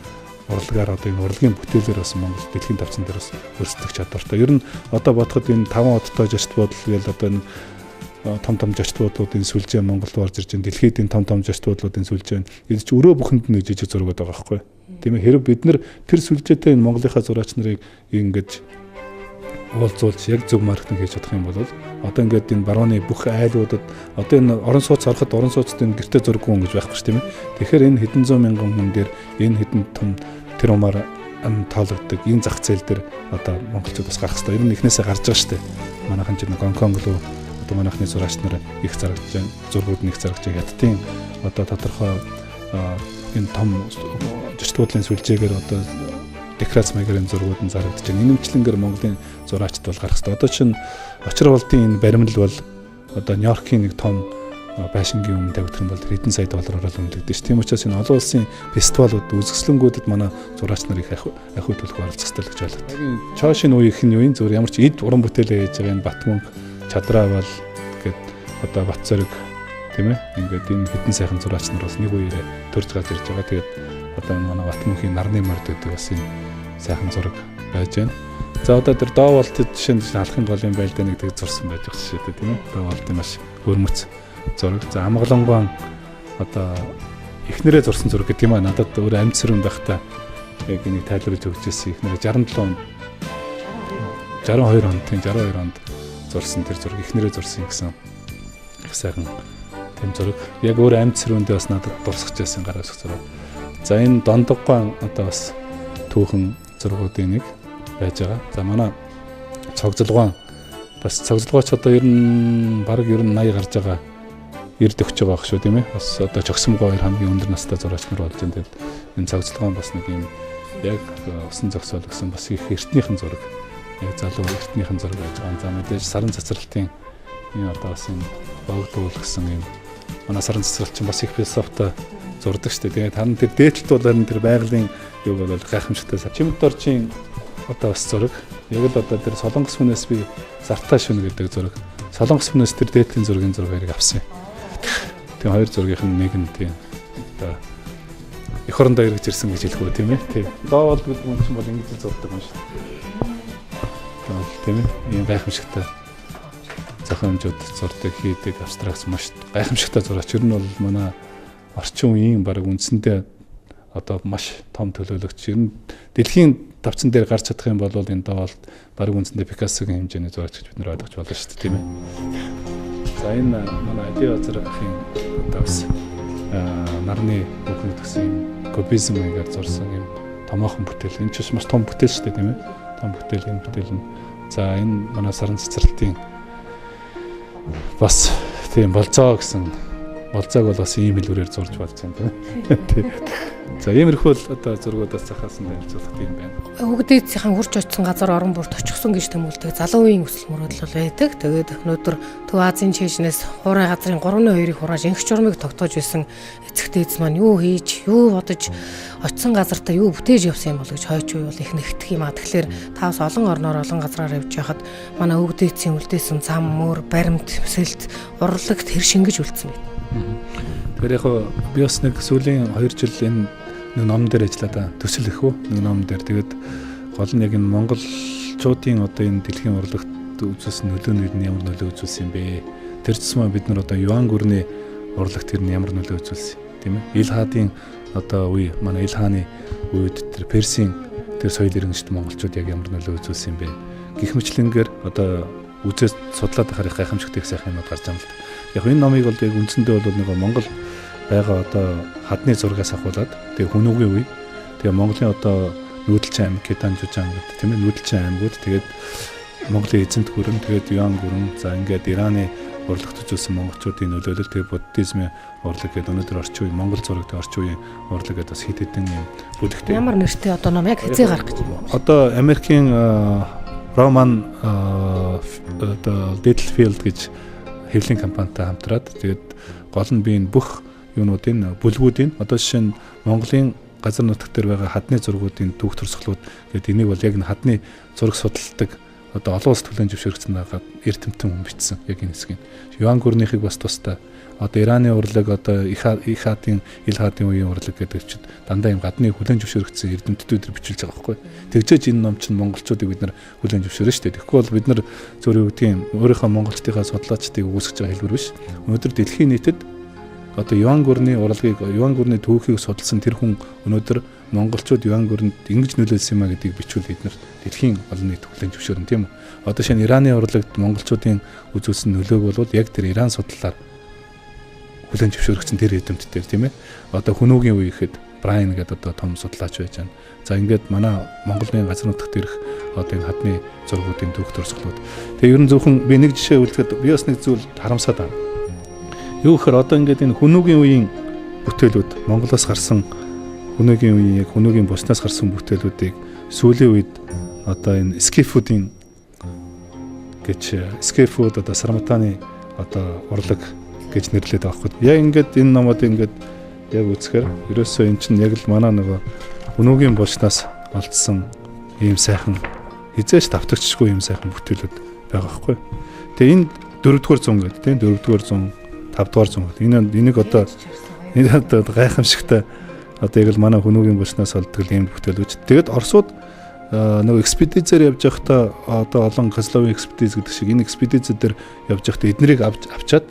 урлагаар одоо энэ урлагийн бүтээлээр бас Монгол дэлхийн тавцан дээр бас өрсөлдөх чадвартай. Ер нь одоо бодоход энэ 5 одтой жашт бодол гээл одоо энэ том жашт бодлуудын сүлжээ Монголд орж ирж байна. Дэлхийд энэ том жашт бодлуудын сүлжээ нь энэ ч өрөө бүхэнд нэг жижиг зургууд байгаа байхгүй. Тийм ээ, хэрэг бид нар тэр сүлжээтэй энэ Монголынхаа зураач нарыг ингэж уулзуулж яг зөв маркетинг хийж чадах юм бол одоо ингээд энэ барууны бүх айлуудад одоо энэ орон сууц ороход орон сууцд энэ гэртээ зурггүй юм гэж байхгүй ш тийм ээ. Тэгэхээр энэ хэдэн зуун мянган хүн дээр энэ хэдэн том тэр умаар тоологддог энэ зах зээл дээр одоо монголчууд бас гарах хэрэгтэй. Ер нь эхнээсээ гарч байгаа ш тийм. Манайхан ч Гонконг руу одоо манайхны зураач нар их заргаж байна. Зургууд нэг заргаж хятадын одоо тодорхой энэ том жишгүүлийн сүлжээгээр одоо декорац маягийн зургууд нь зарагдаж байна. Инэмчлэнгээр Монголын зураачд бол гарах хэрэгтэй. Одоо чинь очир болдын энэ баримл бол одоо Нью-Йоркийн нэг том байшингийн өмнө тавигдах юм бол хэдэн сая доллараар үнэлэгдэж ш. Тийм учраас энэ олон улсын фестивалууд үзэсгэлэнгүүдэд манай зураач нар их ахуй төлөх оролцох хэрэгтэй л гэж бодлоо. Чоошин үеийнх нь юу юм зөв ямар ч эд уран бүтээлээ хийж байгаа энэ Батмөнх чадраа бол гээд одоо Бат зориг тийм ээ. Ингээд энэ хэдэн сайхан зураач нар бас нэг үеэрээ төрж гарч ирж байгаа. Тэгээд одоо манай Батмөнхийн нарны морд гэдэг бас энэ сайхан зураг байж байна. За одоо тэр Дооволтын жишээ нь алхын голын байлдаа нэг тэг зурсан байж байгаа жишээтэй тийм ээ. Дооволтын маш хөрмөц зураг. За Амгалонгоон одоо эхнэрээ зурсан зураг гэдэг юм аа. Надад өөр амьд сэрүүн байхдаа яг энийг тайлбарлаж өгч ирсэн. Эхнэрээ 62 онд зурсан тэр зураг эхнэрээ зурсан гэсэн их сайхан тэм зураг. Яг өөр амьд сэрүүндээ бас надад дурсах гэсэн гараа өсөх зураг. За энэ Дондоггоон одоо бас түүхэн зургуудын нэг байж байгаа. За манай цогцлогоон бас цогцлогооч одоо ер нь баг 80 гарч байгаа. 90 өгч байгаа ах шүү тийм ээ. Бас одоо Жогсомгоо хамгийн өндөр настай зураач нар болж байна. Тэгээд энэ цогцлогоон бас нэг юм яг усан зогсоол гэсэн бас их эртнийхэн зураг. Яг залуу эртнийхэн зураг байж байгаа. За мэдээж саран цацралтын энэ одоо бас энэ богдуул гэсэн юм манай саран цацралт чинь бас их философитой зурдаг шүү дээ. Тэгээд харин тэр дээдлэлт бол харин тэр байгалийн юу бол гайхамшигтай Чимд орчин одоо бас зураг. Яг л одоо тэр Солонгос хүнээс би Зартаа шүн гэдэг зураг. Солонгос хүнээс тэр дээдлийн зургийн зургийг авсан. Тэгээ хоёр зургийнх нь нэг нь тийм одоо эх орондоо эргэж ирсэн гэж хэлэх үү тийм ээ. Тийм. Доовол гэдэг юм чинь бол ингэж зурдаг юм шүү. Тийм ээ. Ийм гайхамшигтай зохиомжууд зурдаг хийдэг абстракт маш гайхамшигтай зураач. Ер нь бол манай орчин үеийн баг үндсэндээ одоо маш том төлөөлөгч. Ер нь дэлхийн тавцан дээр гарч чадах юм бол энэ Дооволт баг үндсэндээ Пикассогийн хэмжээний зураач гэж бид нар ойлгож болно шүү дээ тийм ээ. За энэ манай Ади Базар ахын одоо бас нарны бүхний тгсэн кубизм гэгээр зурсан юм томоохон бүтээл. Энэ ч маш том бүтээл шүү дээ тийм ээ. Том бүтээл энэ бүтээл нь. За энэ манай саран цэцэрлтийн бас тийм болцоо гэсэн болцоог бол бас ийм хэлбэрээр зурж болж байна тийм. За иймэрхүү л одоо зургуудаас захаасан дамжуулах юм байна. Хөгдөөцийн хурж очсон газар орон бүрт очихсон гэж тэмүүлдэг залуу үеийн өсөл мөрөдөл байдаг. Тэгээд өнөөдөр Төв Азийн чэйжнээс хуурай газрын 3-2-ыг хурааж инх журмыг тогтоож байсан эцэг дээдс маань юу хийж, юу бодож очсон газартаа юу бүтээж явсан юм бол гэж хойч уу бол их нэгтгэх юм аа. Тэгэхээр та бас олон орноор олон газраар явж байхад манай хөгдөөцийн үлдээсэн зам, мөр, баримт, төсөлт, урлагт хэр шингэж үлдсэн бэ? Тэгэхээр яг би бас нэг сүүлийн 2 жил энэ нэг ном дээр ажиллаа да. Төсөл их үү? Нэг ном дээр. Тэгээд гол нь яг энэ монголчуудын одоо энэ дэлхийн урлагт үзүүлсэн нөлөөний ямар нөлөө үзүүлсэн юм бэ? Тэр цэсмээ бид нар одоо Юан гүрний урлагт тэр нь ямар нөлөө үзүүлсэн тийм ээ? Ил хаадын одоо үе манай Ил хааны үед тэр Персийн тэр соёл иргэншилт монголчууд яг ямар нөлөө үзүүлсэн юм бэ? Гэх мэтлэнгээр одоо үзээс судлаад харах гайхамшигтай их сайхан юмуд гарч байгаа юм л. Яг энэ номыг бол яг үндсэндээ бол нэг Монгол байгаа одоо хадны зургаас ахуулаад тэгээ хүнүүгийн үе тэгээ Монголын одоо нүүдэлчин аймаг Кедан Жужаан гэдэг тийм ээ нүүдэлчин аймагуд тэгээд Монголын эзэнт гүрэн тэгээд Юан гүрэн за ингээд Ираны урлагт үзүүлсэн монголчуудын нөлөөлөл тэгээ буддизмын урлаг гэдэг өнөөдөр орчин үеийн Монгол зурагт орчин үеийн урлаг гэдэг бас хэд хэдэн юм бүлэгтэй ямар нэртэй одоо ном яг хэзээ гарах гэж байна? Одоо Америкийн Роман одоо Littlefield гэж хэвлэлийн компанитай хамтраад тэгээд гол нь би энэ бүх юунуудын бүлгүүдийн одоо жишээ нь Монголын газар нутагт дээр байгаа хадны зургуудын түүх төрсгөлүүд гэдэг энийг бол яг н хадны зураг судалдаг одоо олон улс төлөөн зөвшөөрөгдсөн байгаа эрдэмтэн хүн бичсэн яг энэ хэсгийг. Юан гүрнийхийг бас тусдаа одоо Ираны урлаг одоо их хаатын ил хаатын үеийн урлаг гэдэг чинь дандаа юм гадны хүлэн зөвшөөрөгдсөн эрдэмтдүүд төр бичүүлж байгаа байхгүй. Тэгжээж энэ ном чинь монголчуудыг бид нар хүлэн зөвшөөрнө шүү дээ. Тэгэхгүй бол бид нар зөвхөн юу гэдгийг өөрийнхөө монголчдынхаа судлаачдыг үүсгэж байгаа хэлбэр биш. Өнөөдөр дэлхийн нийтэд одоо Юан гүрний урлагийг Юан гүрний түүхийг судалсан тэр хүн өнөөдөр монголчууд Юан гүрэнд ингэж нөлөөлсөн юм а гэдгийг бичвэл бид нар дэлхийн олон нийт хүлэн зөвшөөрнө тийм үү. Одоо шинэ Ираны урлагт монголчуудын үзүүлсэн нөлөөг бол яг тэр Иран судлалаар хүлэн зөвшөөрөгдсөн тэр эрдэмтдээр тийм ээ. Одоо Хүнүүгийн үе гэхэд Брайан гэдэг одоо том судлаач байж байна. За ингээд манай Монголын газар нутагт ирэх одоо энэ хадны зургуудын түүх дурсгалууд. Тэгээ ер нь зөвхөн би нэг жишээ үлдэхэд би бас нэг зүйл харамсаад байна. Юу гэхээр одоо ингээд энэ Хүнүүгийн үеийн бүтээлүүд Монголоос гарсан Хүнүүгийн үеийн яг Хүнүүгийн буснаас гарсан бүтээлүүдийг сүүлийн үед одоо энэ скифүүдийн гэж скифүүд одоо Сарматаны одоо урлаг гэж нэрлэдэг байгаа байхгүй. Яг ингээд энэ номод ингээд яг үзэхээр ерөөсөө эн чинь яг л манай нөгөө Хүнүүгийн булчнаас олдсон ийм сайхан хизээч давтагчгүй ийм сайхан бүтээлүүд байгаа байхгүй. Тэгээ энэ 4-р зуун гэдэг тийм 4-р зуун 5-р зуун. Энийг одоо гайхамшигтай одоо яг л манай Хүнүүгийн булчнаас олддог ийм бүтээлүүд. Тэгээд Оросууд нөгөө экспедицээр явж байхдаа одоо олон Козловын экспедиц гэдэг шиг энэ экспедицээр дээр явж байхдаа эднэрийг авчаад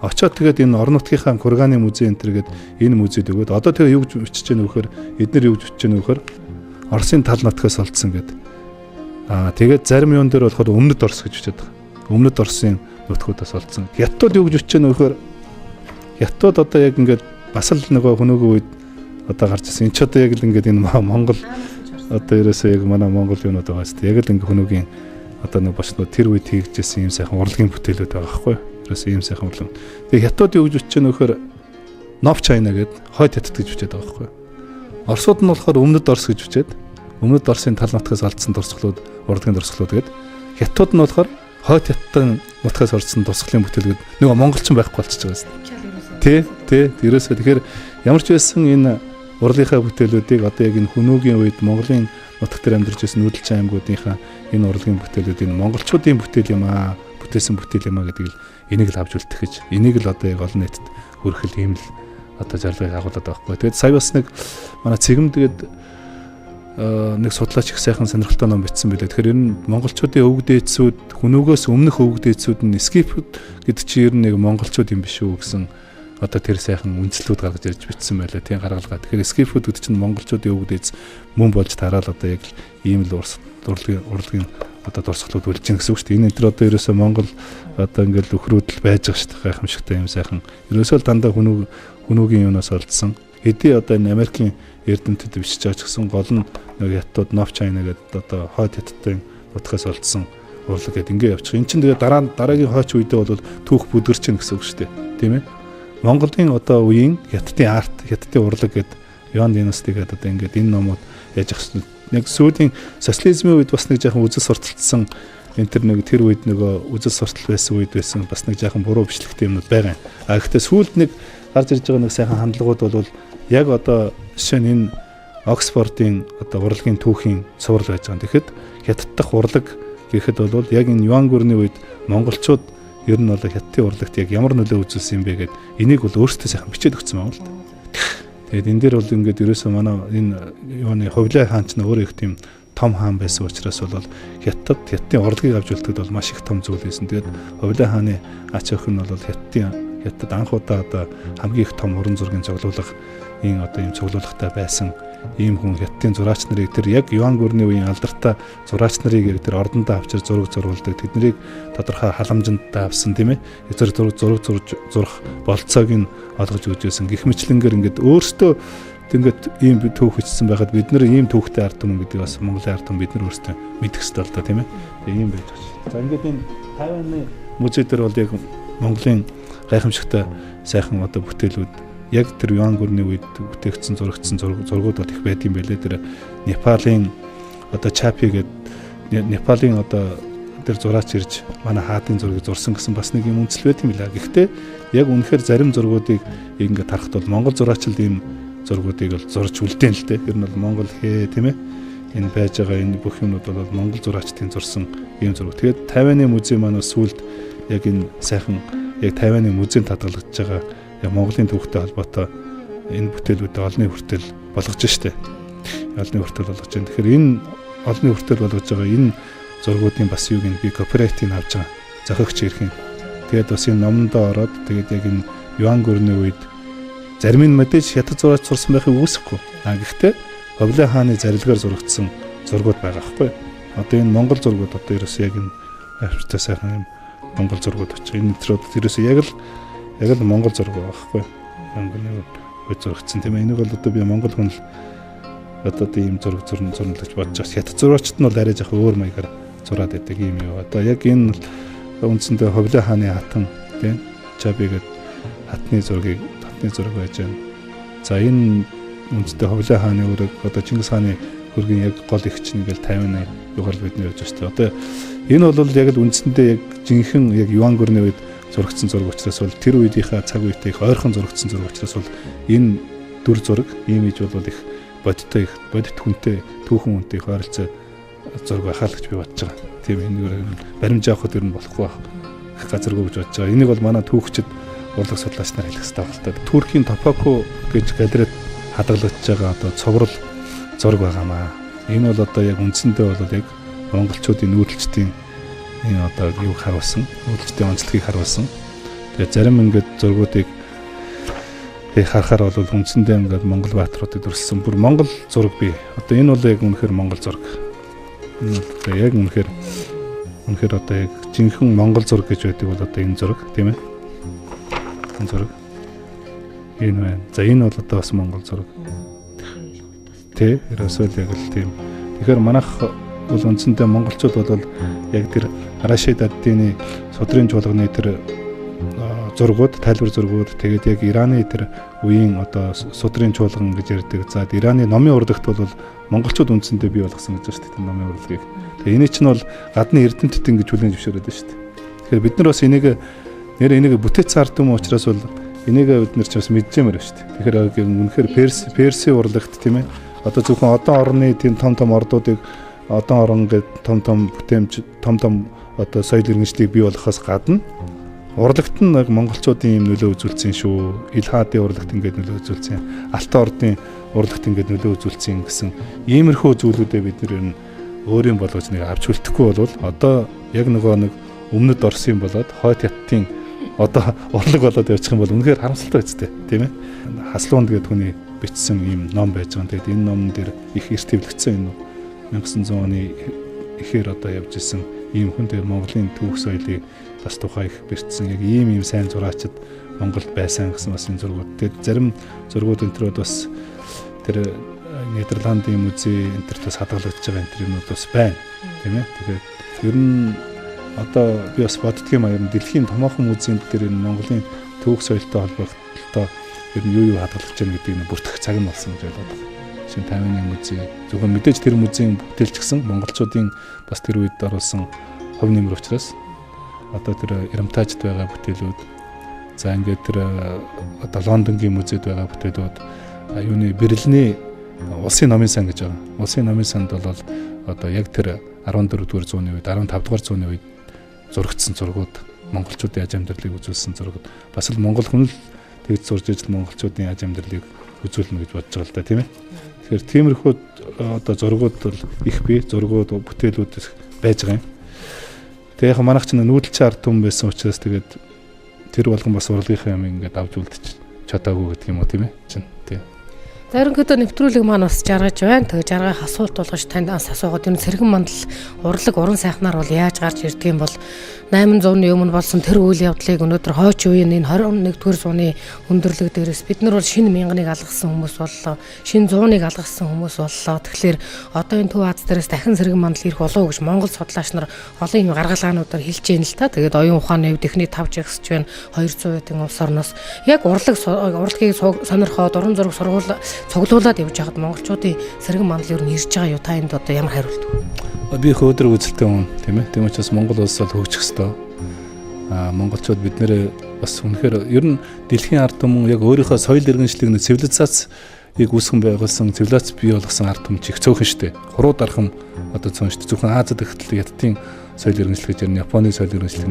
очоод тэгээд энэ орон нутгийнхаа Курганы музей энэ төргээд энэ музейд өгөөд одоо тэгээ юу гэж бичиж байгаа нөхөр эднэр юу гэж бичиж байгаа нөхөр Оросын тал нутгаас олдсон гэдэг. Тэгээд зарим юун дээр болохоор өмнөд Орос гэж бичиж байгаа. Өмнөд Оросын нутгуудаас олдсон. Хятад юу гэж бичиж байгаа нөхөр Хятад одоо яг ингээд бас л нөгөө Хүнүүгийн үед одоо гарч ирсэн. Энд ч одоо яг л ингээд энэ Монгол одоо ерөөсөө яг манай Монгол юунууд байгаа шүү дээ. Яг л ингээд Хүнүүгийн одоо нэг бошнууд тэр үед хийгдсэн юм сайхан урлагийн бүтээлүүд байгаа байхгүй. Ерөөсөө ийм сайхан урлаг. Тэгээ Хятад юу гэж бичиж нөхөр Нов Чайна гэдэг хойд Хятад гэж бичээд байгаа байхгүй. Оросууд нь болохоор өмнөд Орос гэж бичээд өмнөд Оросын тал нутгаас алдсан дурсгалууд урлагийн дурсгалууд гэдэг. Хятад нь болохоор хойд Хятадын нутгаас орсон дурсгалын бүтээлүүд нөгөө монголчин байхгүй болчихж байгаа юм. Тэ ерөөсөө тэгэхээр ямар ч байсан энэ урлагийнхаа бүтээлүүдийг одоо яг энэ Хүнүүгийн үед Монголын нутаг дээр амьдарч байсан нүүдэлчин аймагуудынхаа энэ урлагийн бүтээлүүд энэ монголчуудын бүтээл юм аа бүтээсэн бүтээл юм а гэдэг л энийг л авч үлдэх гэж энийг л одоо яг олон нийтэд хүргэх ийм л одоо зорилгыг агуулдаг байхгүй. Тэгээд сая бас нэг манай цэгм тэгээд нэг судлаач их сайхан сонирхолтой ном бичсэн байлээ. Тэгэхээр ер нь монголчуудын өвөг дээдсүүд Хүнүүгөөс өмнөх өвөг дээдсүүд нь скифүүд гэдэг чинь ер нь нэг монголчууд юм биш үү гэсэн одоо тэр сайхан үндэслүүд гаргаж ирж бичсэн байлаа. Тийм гаргалгаа. Тэгэхээр скифүүд гэдэг чинь монголчуудын өвөг дээдс мөн болж тараал одоо яг ийм л урлагийн одоо дурсгалууд үлж гин гэсэн үг шүү дээ. Энэ энэ төр одоо ерөөсөө Монгол одоо ингээл өхрүүдэл байж байгаа шүү дээ. Гайхамшигтай юм сайхан. Ерөөсөө л дандаа Хүнүүгийн юунаас олдсон. Хэдий одоо энэ Америкийн эрдэмтэд бичиж байгаа ч гэсэн гол нь нэг Хятад Нов Чайна гэдэг одоо хойд Хятадын нутгаас олдсон урлаг гэдэг ингээ явчих. Эн чинь тэгээ дараагийн хойч үедээ бол түүх бүдгэрч гин гэсэн үг шүү дээ. Тийм ээ. Монголын одоо үеийн Хятадын арт, Хятадын урлаг гэдэг Юан династи гэдэг одоо ингээд энэ номууд яаж ахсан. Нэг сүүлийн социализмын үед бас нэг жоохон үзэл сурталчилсан энэ төр нэг тэр үед нөгөө үзэл суртал байсан үед байсан бас нэг жоохон буруу бичлэгтэй юмнууд байгаа юм. Гэхдээ сүүлд нэг гарч ирж байгаа нэг сайхан хандлагууд бол яг одоо жишээ нь энэ Оксфордын одоо урлагийн түүхийн цуврал байж байгаа. Тэгэхэд Хятад дахь урлаг гэхэд бол яг энэ Юан гүрний үед монголчууд ер нь бол Хятадын урлагт яг ямар нөлөө үзүүлсэн юм бэ гэд энийг бол өөрсдөө сайхан бичээд өгсөн байна л да. Тэгээд энэ дээр бол ингээд ерөөсөө манай энэ юуны Хувлай хаан ч өөрөө их тийм том хаан байсан учраас бол Хятадын урлагийг авч үлдэхэд бол маш их том зүйл байсан. Тэгээд Хувлай хааны ач охин нь бол Хятад анх удаа одоо хамгийн их том уран зургийн цуглуулга энэ одоо юм цуглуулгатай байсан ийм хүн Хятадын зураач нарыг тэр яг Юан гүрний үеийн алдартай зураач нарыг тэр ордондоо авчир зураг зурвалдаг. Тэднийг тодорхой халамжинд авсан тийм ээ. Зураг зурх болцоог нь олгож өгөөсөн. Гэх мэтлэнгээр ингээд өөртөө ингээд ийм түүх бичсэн байхад бид нар ийм түүхтэй ард түмэн гэдэг бас Монголын ард түмэн бид нар өөрсдөө мэдэх хэрэгтэй л да тийм ээ. Ийм байж байна. За ингээд энэ Тайваны музей дээр бол яг Монголын гайхамшигтай сайхан одоо бүтээлүүд яг тэр Юан гүрний үед бүтээгдсэн зурагдсан зургууд их байдаг юм байлээ. Тэр Непалийн одоо Чапи гэдэг Непалийн одоо тэр зураач ирж манай хаадын зургийг зурсан гэсэн бас нэг юм үндэслэл байт юм билаа. Гэхдээ яг үнэхээр зарим зургуудыг ингээд харахад бол Монгол зураачд ийм зургуудыг бол зурж үлдээн л дээ. Ер нь бол Монгол тийм ээ. Энэ байж байгаа энэ бүх юмнууд бол Монгол зураачдын зурсан ийм зураг. Тэгээд Тайваны музей маань сүүлд яг энэ сайхан яг Тайваны музейд хадгалагдж байгаа яг Монголын түүхтэй холбоотой энэ бүтээлүүдээ олонний хүртэл болгож штэ. Олонний хүртэл болгож байна. Тэгэхээр энэ олонний хүртэл болгож байгаа энэ зургуудын бас юуг нь би копирайтыг авч байгаа. Зохиогч ирэх юм. Тэгээд бас энэ номондоо ороод тэгээд яг энэ Юан гүрний үед зарим нь мэдээж хятад зураач сурсан байхыг үүсэхгүй. Гэхдээ Ховлын хааны зарилгаар зурагдсан зургууд байгаа байхгүй. Одоо энэ Монгол зургууд одоо ерөөсөө яг энэ авчтай сайхан Монгол зургууд очиж энэ төрөд ерөөсөө яг л Монгол зураг байгаа байхгүй. Монголын үед зурагдсан тийм ээ. Энийг бол одоо би Монгол хүн л одоо ийм зураг зурнагч бодож байгаа. Хятад зураачд нь бол арай жоохон өөр маягаар зураад байдаг юм юу. Одоо яг энэ үндсэндээ Ховлын хааны хатан тийм Чаби гэдэг хатны зураг байж байна. За энэ үндсэндээ Ховлын хааны өрөг одоо Чингис хааны хөргийн яг гол их чинь ингээл 50-ны югаар бидний явж байна. Одоо энэ бол яг л үндсэндээ яг жинхэнэ яг Юан гүрний үед зурагдсан зураг учраас бол тэр үеийнхээ цаг үетэй их ойрхон зурагдсан зураг учраас бол энэ дүр зураг имиж бол их бодит хүнтэй түүхэн хүнтэй их ойролцоо зураг байхаа л гэж би бодож байгаа. Тийм энэ баримж авахд ер нь болохгүй газаргүй гэж бодож байгаа. Энийг бол манай түүхчид урлаг судлаач нар хэлэх хэрэгтэй байна л та. Туркийн Топаку гэж галерейд хадгалагдж байгаа одоо цоврол зураг байгаамаа. Энэ бол одоо яг үндсэндээ бол яг монголчуудын нүүдэлчдийн энэ одоо юу харуулсан, нүүдэлчдийн онцлогийг харуулсан. Тэгээд зарим ингээд зургуудыг харахаар бол үндсэндээ ингээд Монгол бааtruудыг дүрссэн. Бүр Монгол зураг бий. Одоо энэ бол яг үнэхээр Монгол зураг. Энэ яг үнэхээр одоо яг жинхэнэ Монгол зураг гэж байдаг бол одоо энэ зураг тийм ээ. Энэ зураг. Энэ байна. За энэ бол одоо бас Монгол зураг. Тэ ерөөсөө яг л тийм. Тэгэхээр манайх бол үндсэндээ монголчууд бол яг тэр Рашид ад-Дины судрын чуулганы тэр зургууд, тайлбар зургууд тэгээд яг Ираны тэр үеийн одоо судрын чуулган гэж ярьдаг. За Ираны номын урлагт бол монголчууд үндсэндээ бий болгосон гэж байна шүү дээ номын урлагийг. Тэгээ энэ чинь бол гадны эрдэмтэд ингэж хүлээн зөвшөөрөд байна шүү дээ. Тэгэхээр бид нар бас энийг бүтээц ард юм учраас бол энийг бид нар ч бас мэджэмээр байна шүү дээ. Тэгэхээр үнэхээр Перси урлагт тийм ээ. Одоо зөвхөн одон орны тийм том ордуудыг одон орон гэдэг том бүтээмж том одоо соёл иргэншлийг бий болгохоос гадна урлагт нь монголчуудын юм нөлөө үзүүлсэн шүү. Илхаадын урлагт ингээд нөлөө үзүүлсэн. Алтан ордын урлагт ингээд нөлөө үзүүлсэн гэсэн иймэрхүү зүйлүүдээ бид нэр өөрийн болгож нэг авч үлдэхгүй бол одоо яг нэг өмнөд Оросын болоод хойд хятадын одоо урлаг болоод явчих юм бол үнэхээр харамсалтай үстэй тийм ээ. Хаслуунд гэдэг хүний бичсэн ийм ном байж байгаа. Тэгээд энэ номн дээр их эрт хэвлэгдсэн энэ 1900 оны ихээр одоо явж исэн ийм хүн дээр Монголын түүх соёлыг бас тухай их бэртсэн яг ийм сайн зураачид Монголд байсан гэсэн бас энэ зургууд. Тэгээд зарим зургууд энтрүүд бас тэр Нидерландын музей энтерт бас хадгалагдж байгаа энтрүүд бас байна. Тийм ээ. Тэгэхээр ер нь одоо би бас боддгийм ер нь дэлхийн томоохон музейнд дээр энэ Монголын түүх соёлтой холбоотой ер нь юу хадгалж байна гэдгийг бүртгэх цаг нь болсон гэж ойлгоод байна. Шинэ 50-ны музей зөвхөн мэдээж тэр музейн бүтээлч гэсэн монголчуудын бас тэр үед оруулсан хувь нэмэр учраас одоо тэр Эрэмтажид байгаа бүтээлүүд за ингээд тэр одоо Лондонгийн музейд байгаа бүтээлүүд юуны Берлиний улсын номын сан гэж байгаа. Улсын номын санд бол одоо яг тэр 14-р зууны үед 15-р зууны үед зурагдсан зургууд монголчуудын аж амьдралыг үзүүлсэн зургууд бас л монгол хүн л тэгж зурж ижил монголчуудын аж амьдралыг үзүүлнэ гэж бодож байгаа л да тийм ээ. Тэгэхээр тиймэрхүү одоо зургууд бол их бий, зургууд бүтээлүүд байж байгаа юм. Тэгээ яг манайх ч нүүдэлчин ард түмэн байсан учраас тэгээд тэр болгон бас урлагийнхаа юм ингээд авч үлдчих чадаагүй гэдэг юм уу тийм ээ. Чин тийм. Ерөнхийдөө нэвтрүүлэг маань бас жаргаж байна. Тэгээ жаргах асуулт болгож танаас асуугаад энэ сэргэн мандал урлаг уран сайхнаар бол яаж гарч ирдэг юм бол 800-ны өмнө болсон тэр үйл явдлыг өнөөдөр хойч үеийн энэ 21-р зууны өндөрлөг дээрээс бид нар бол шинэ 1000-ыг алгасан хүмүүс боллоо. Шинэ 100-ыг алгасан хүмүүс боллоо. Тэгэхээр одоо энэ Төв Аз дээрээс дахин сэргэн мандал ирэх болов уу гэж Монгол судлаач нар олон юм гаргалгаануудаар хэлж байна л та. Тэгээд оюун ухааны хувьд эхний 5 жигсэж байна. 200-ийн улс орноос яг урлагийг сонирхоод уран зураг сургууль цуглуулад явж байгаад монголчуудын сэргэн мандал юу нэрж байгаа юу та энд одоо ямар хариулт вэ? Би хөөдрөг үзэлтэй хүн тийм ээ. Тийм учраас Монгол улс бол хөгжих ёстой. Монголчууд бид нэр бас үнэхээр ер нь дэлхийн ард түмэн яг өөрийнхөө соёл иргэншлиг цивилизацийг үүсгэн байгуулсан цивилизац бий болгосон ард түмэн чих цөөхөн штэ. Хуруу дархан одоо цөөн штэ. Зөвхөн Азад ихтэл Хятадын соёл иргэншлиг гэж ярина, Японы соёл иргэншлиг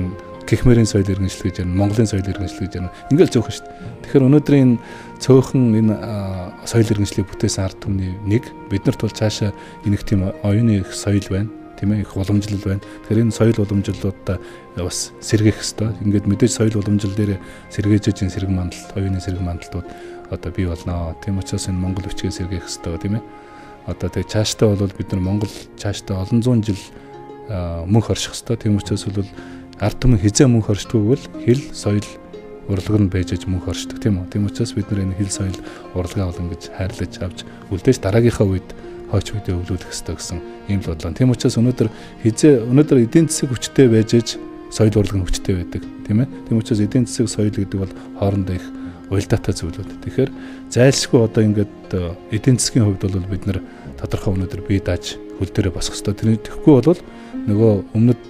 Кихмэрийн соёл иргэншил гэж ярина, Монголын соёл иргэншил гэж ярина. Ингээл зөөхөн шүү дээ. Тэгэхээр өнөөдрийн цөөхөн энэ соёл иргэншлийг бүтээсэн ард түмний нэг биднэрт бол цаашаа энэх тийм оюуны их соёл байна. Тийм ээ, их уламжлал байна. Тэгэхээр энэ соёл уламжлалуудаа бас сэргээх ёстой. Ингээд мэдээж соёл уламжлал дээр сэргээжж энэ сэргэн мандал, оюуны сэргэн мандалтууд одоо бий болно. Тийм учраас энэ Монгол бичгээ сэргээх ёстой, тийм ээ. Одоо тэг цаашдаа бол бид нар Монгол цаашдаа олон зуун жил мөнх орших ёстой. Тийм учраас бол ард түмэн хизээ мөнх оршдгоо бол хэл, соёл урлаг нь байж мөнх оршдог, тийм үү. Тийм учраас бид нар энэ хэл, соёл урлагаа бол ингэж хайрлаж авч үлдээж дараагийнхаа үед хойч үедээ өвлүүлэх ёстой гэсэн ийм л бодлоо. Тийм учраас өнөөдөр эдийн засаг хүчтэй байж соёл урлаг нь хүчтэй байдаг, тийм ээ. Тийм учраас эдийн засаг, соёл гэдэг бол хоорондоо их уялдаатай зүйлүүд. Тэгэхээр зайлшгүй одоо ингээд эдийн засгийн хувьд бол бид нар тодорхой өнөөдөр бие дааж хөл дээрээ босох ёстой. Тэр тэгэхгүй бол нөгөө өмнөд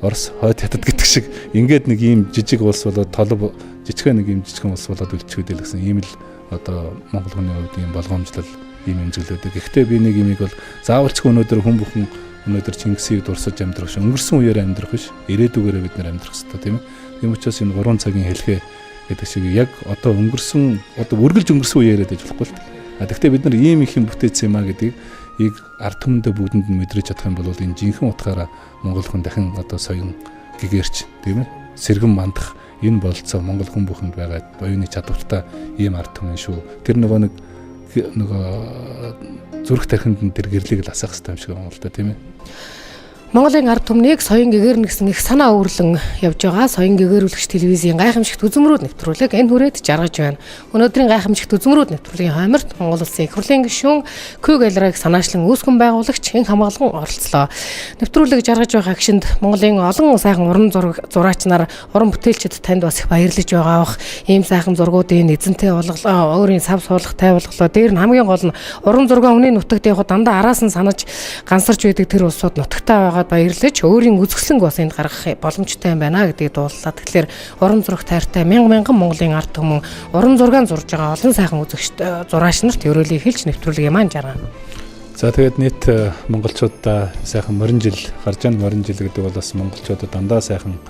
Орос хойд хятад гэдэг шиг ингээд нэг ийм жижиг улс болоод толб жижигхэн нэг ийм жижигхэн улс болоод үлдчихвэдэл гэсэн ийм л одоо Монгол хүний хувьд ийм болгоомжлол ийм эмзэглэдэг. Гэхдээ би нэг юмыг бол заавалчгүй өнөөдөр хүн бүхэн өнөөдөр Чингисийг дурсаж амьдрах ш. Өнгөрсөн үеэр амьдрах биш. Ирээдүгээрээ бид нар амьдрах хэрэгтэй, тийм ээ. Тийм учраас энэ 3 цагийн хэлхээ гэдэг шиг яг одоо үргэлж өнгөрсөн үеэрээ дэж болохгүй л. Гэхдээ бид нар ийм их юм бүтээсэн юм а гэдгийг ард түмэндээ бүгдэнд нь мэдрэж чадах юм бол энэ жинхэнэ утгаараа Монгол хүн дахин одоо соён гэгэрч, тийм ээ, сэргэн мандах энэ болцоо Монгол хүн бүхэнд байгаа оюуны чадвартай ийм ард түмэн шүү. Тэр нөгөө зүрх тархинд нь тэр гэрлийг л асах хэрэгтэй юм шиг байна л да, тийм ээ. Монголын ард түмнийг соён гэгэрнэ гэсэн их санаа өвөрлөн явж байгаа соён гэгэрүүлэгч телевизийн гайхамшигт үзмрүүд нэвтрүүлэг энэ хүрээд жаргаж байна. Өнөөдрийн гайхамшигт үзмрүүд нэвтрүүлгийн хойморт Монгол Улсын их хурлын гишүүн Кюг Элрайг санаачлан үүсгэн байгуулагч хэн хамгаалган оролцлоо. Нэвтрүүлэг жаргаж байгаа гишинд Монголын олон сайхан уран зураач нар, уран бүтээлчид танд бас их баярлаж байгаа бах. Ийм сайхан зургуудын эзэнтэй болголоо, өөрийн сав суулгах тайвалглаа. Дээр нь хамгийн гол нь уран зураг өмнө нутагт яг дандаа араас нь санаж гансарч байдаг тэр улсууд нутагтаа байгаа баярлаж өөрийн үзэсгэлэнг бас энд гаргах боломжтой юм байна гэдгийг дууллаа. Тэгэхээр уран зураг тайртай мянган Монголын ард түмэн уран зураг зурж байгаа олон сайхан үзэгч зураач нарт өрөөлийг хэлж нэвтрүүлэг маань жаргана. За тэгээд нийт монголчуудаа сайхан морин жил гарч байгаа. Морин жил гэдэг бол бас монголчуудад дандаа сайхан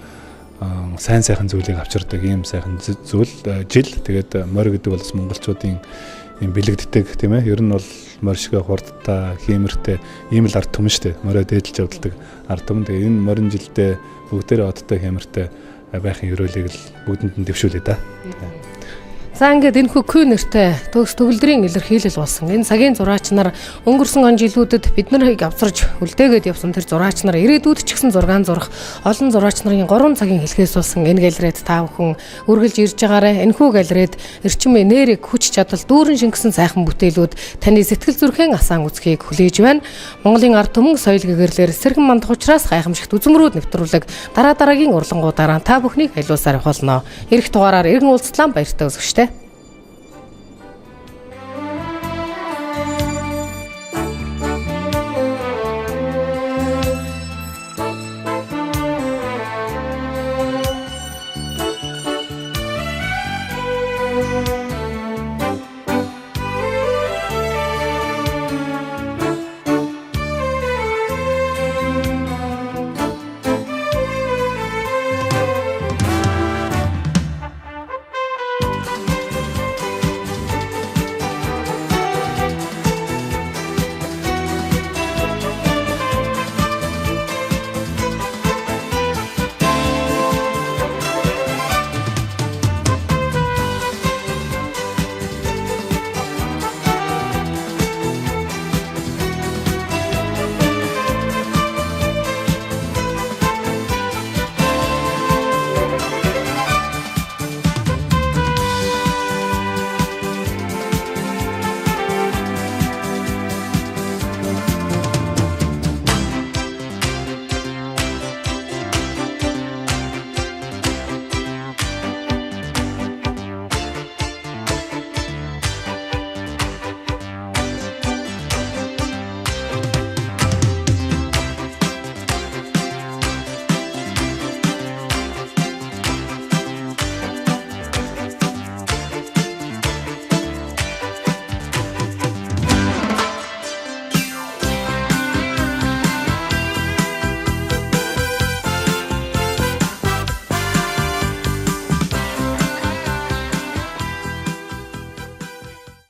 зүйлийг авчирдаг ийм сайхан жил. Тэгээд морь гэдэг бол бас монголчуудын ийм бэлэгддэг, тийм ээ. Ер нь бол морьшгэ хурдтай, хиймэртэй ийм л ард түмэн шүү дээ. Морио дээдлж явддаг ард түмэн. Тэгээ энэ морин жилдээ бүгдээрээ одтой хиймэртэй байхын өрөөлийг л бүгдэнд нь дэвшүүлээ да. За ингээд энэ хүү Q нэртэй төгс төгөлдрийн илэрхийлэл болсон. Энэ цагийн зураач нар өнгөрсөн он жилүүдэд бид нарыг авчирж үлдээгээд явсан тэр зураач нар ирээдүйд ч гэсэн зургаан зурах олон зураач нарын 3 цагийн хэлхээс болсон энэ галерейд та бүхэн үргэлж ирж байгаарэ. Энэ хүү галерейд эрчим энерги, хүч чадал, дүүрэн шингэсэн сайхан бүтээлүүд таны сэтгэл зүрхэн асаан үзхийг хүлээж байна. Монголын ард түмэн соёл гэгэрлэр сэргэн мандах учраас гайхамшигт үзмрүүд нэвтрүүлэг дараагийн урлагуудаараа та бүхнийг айлуулсаар болно. Ирэх дугаараар иргэн уулзлаа баяртай үзэгчтэй.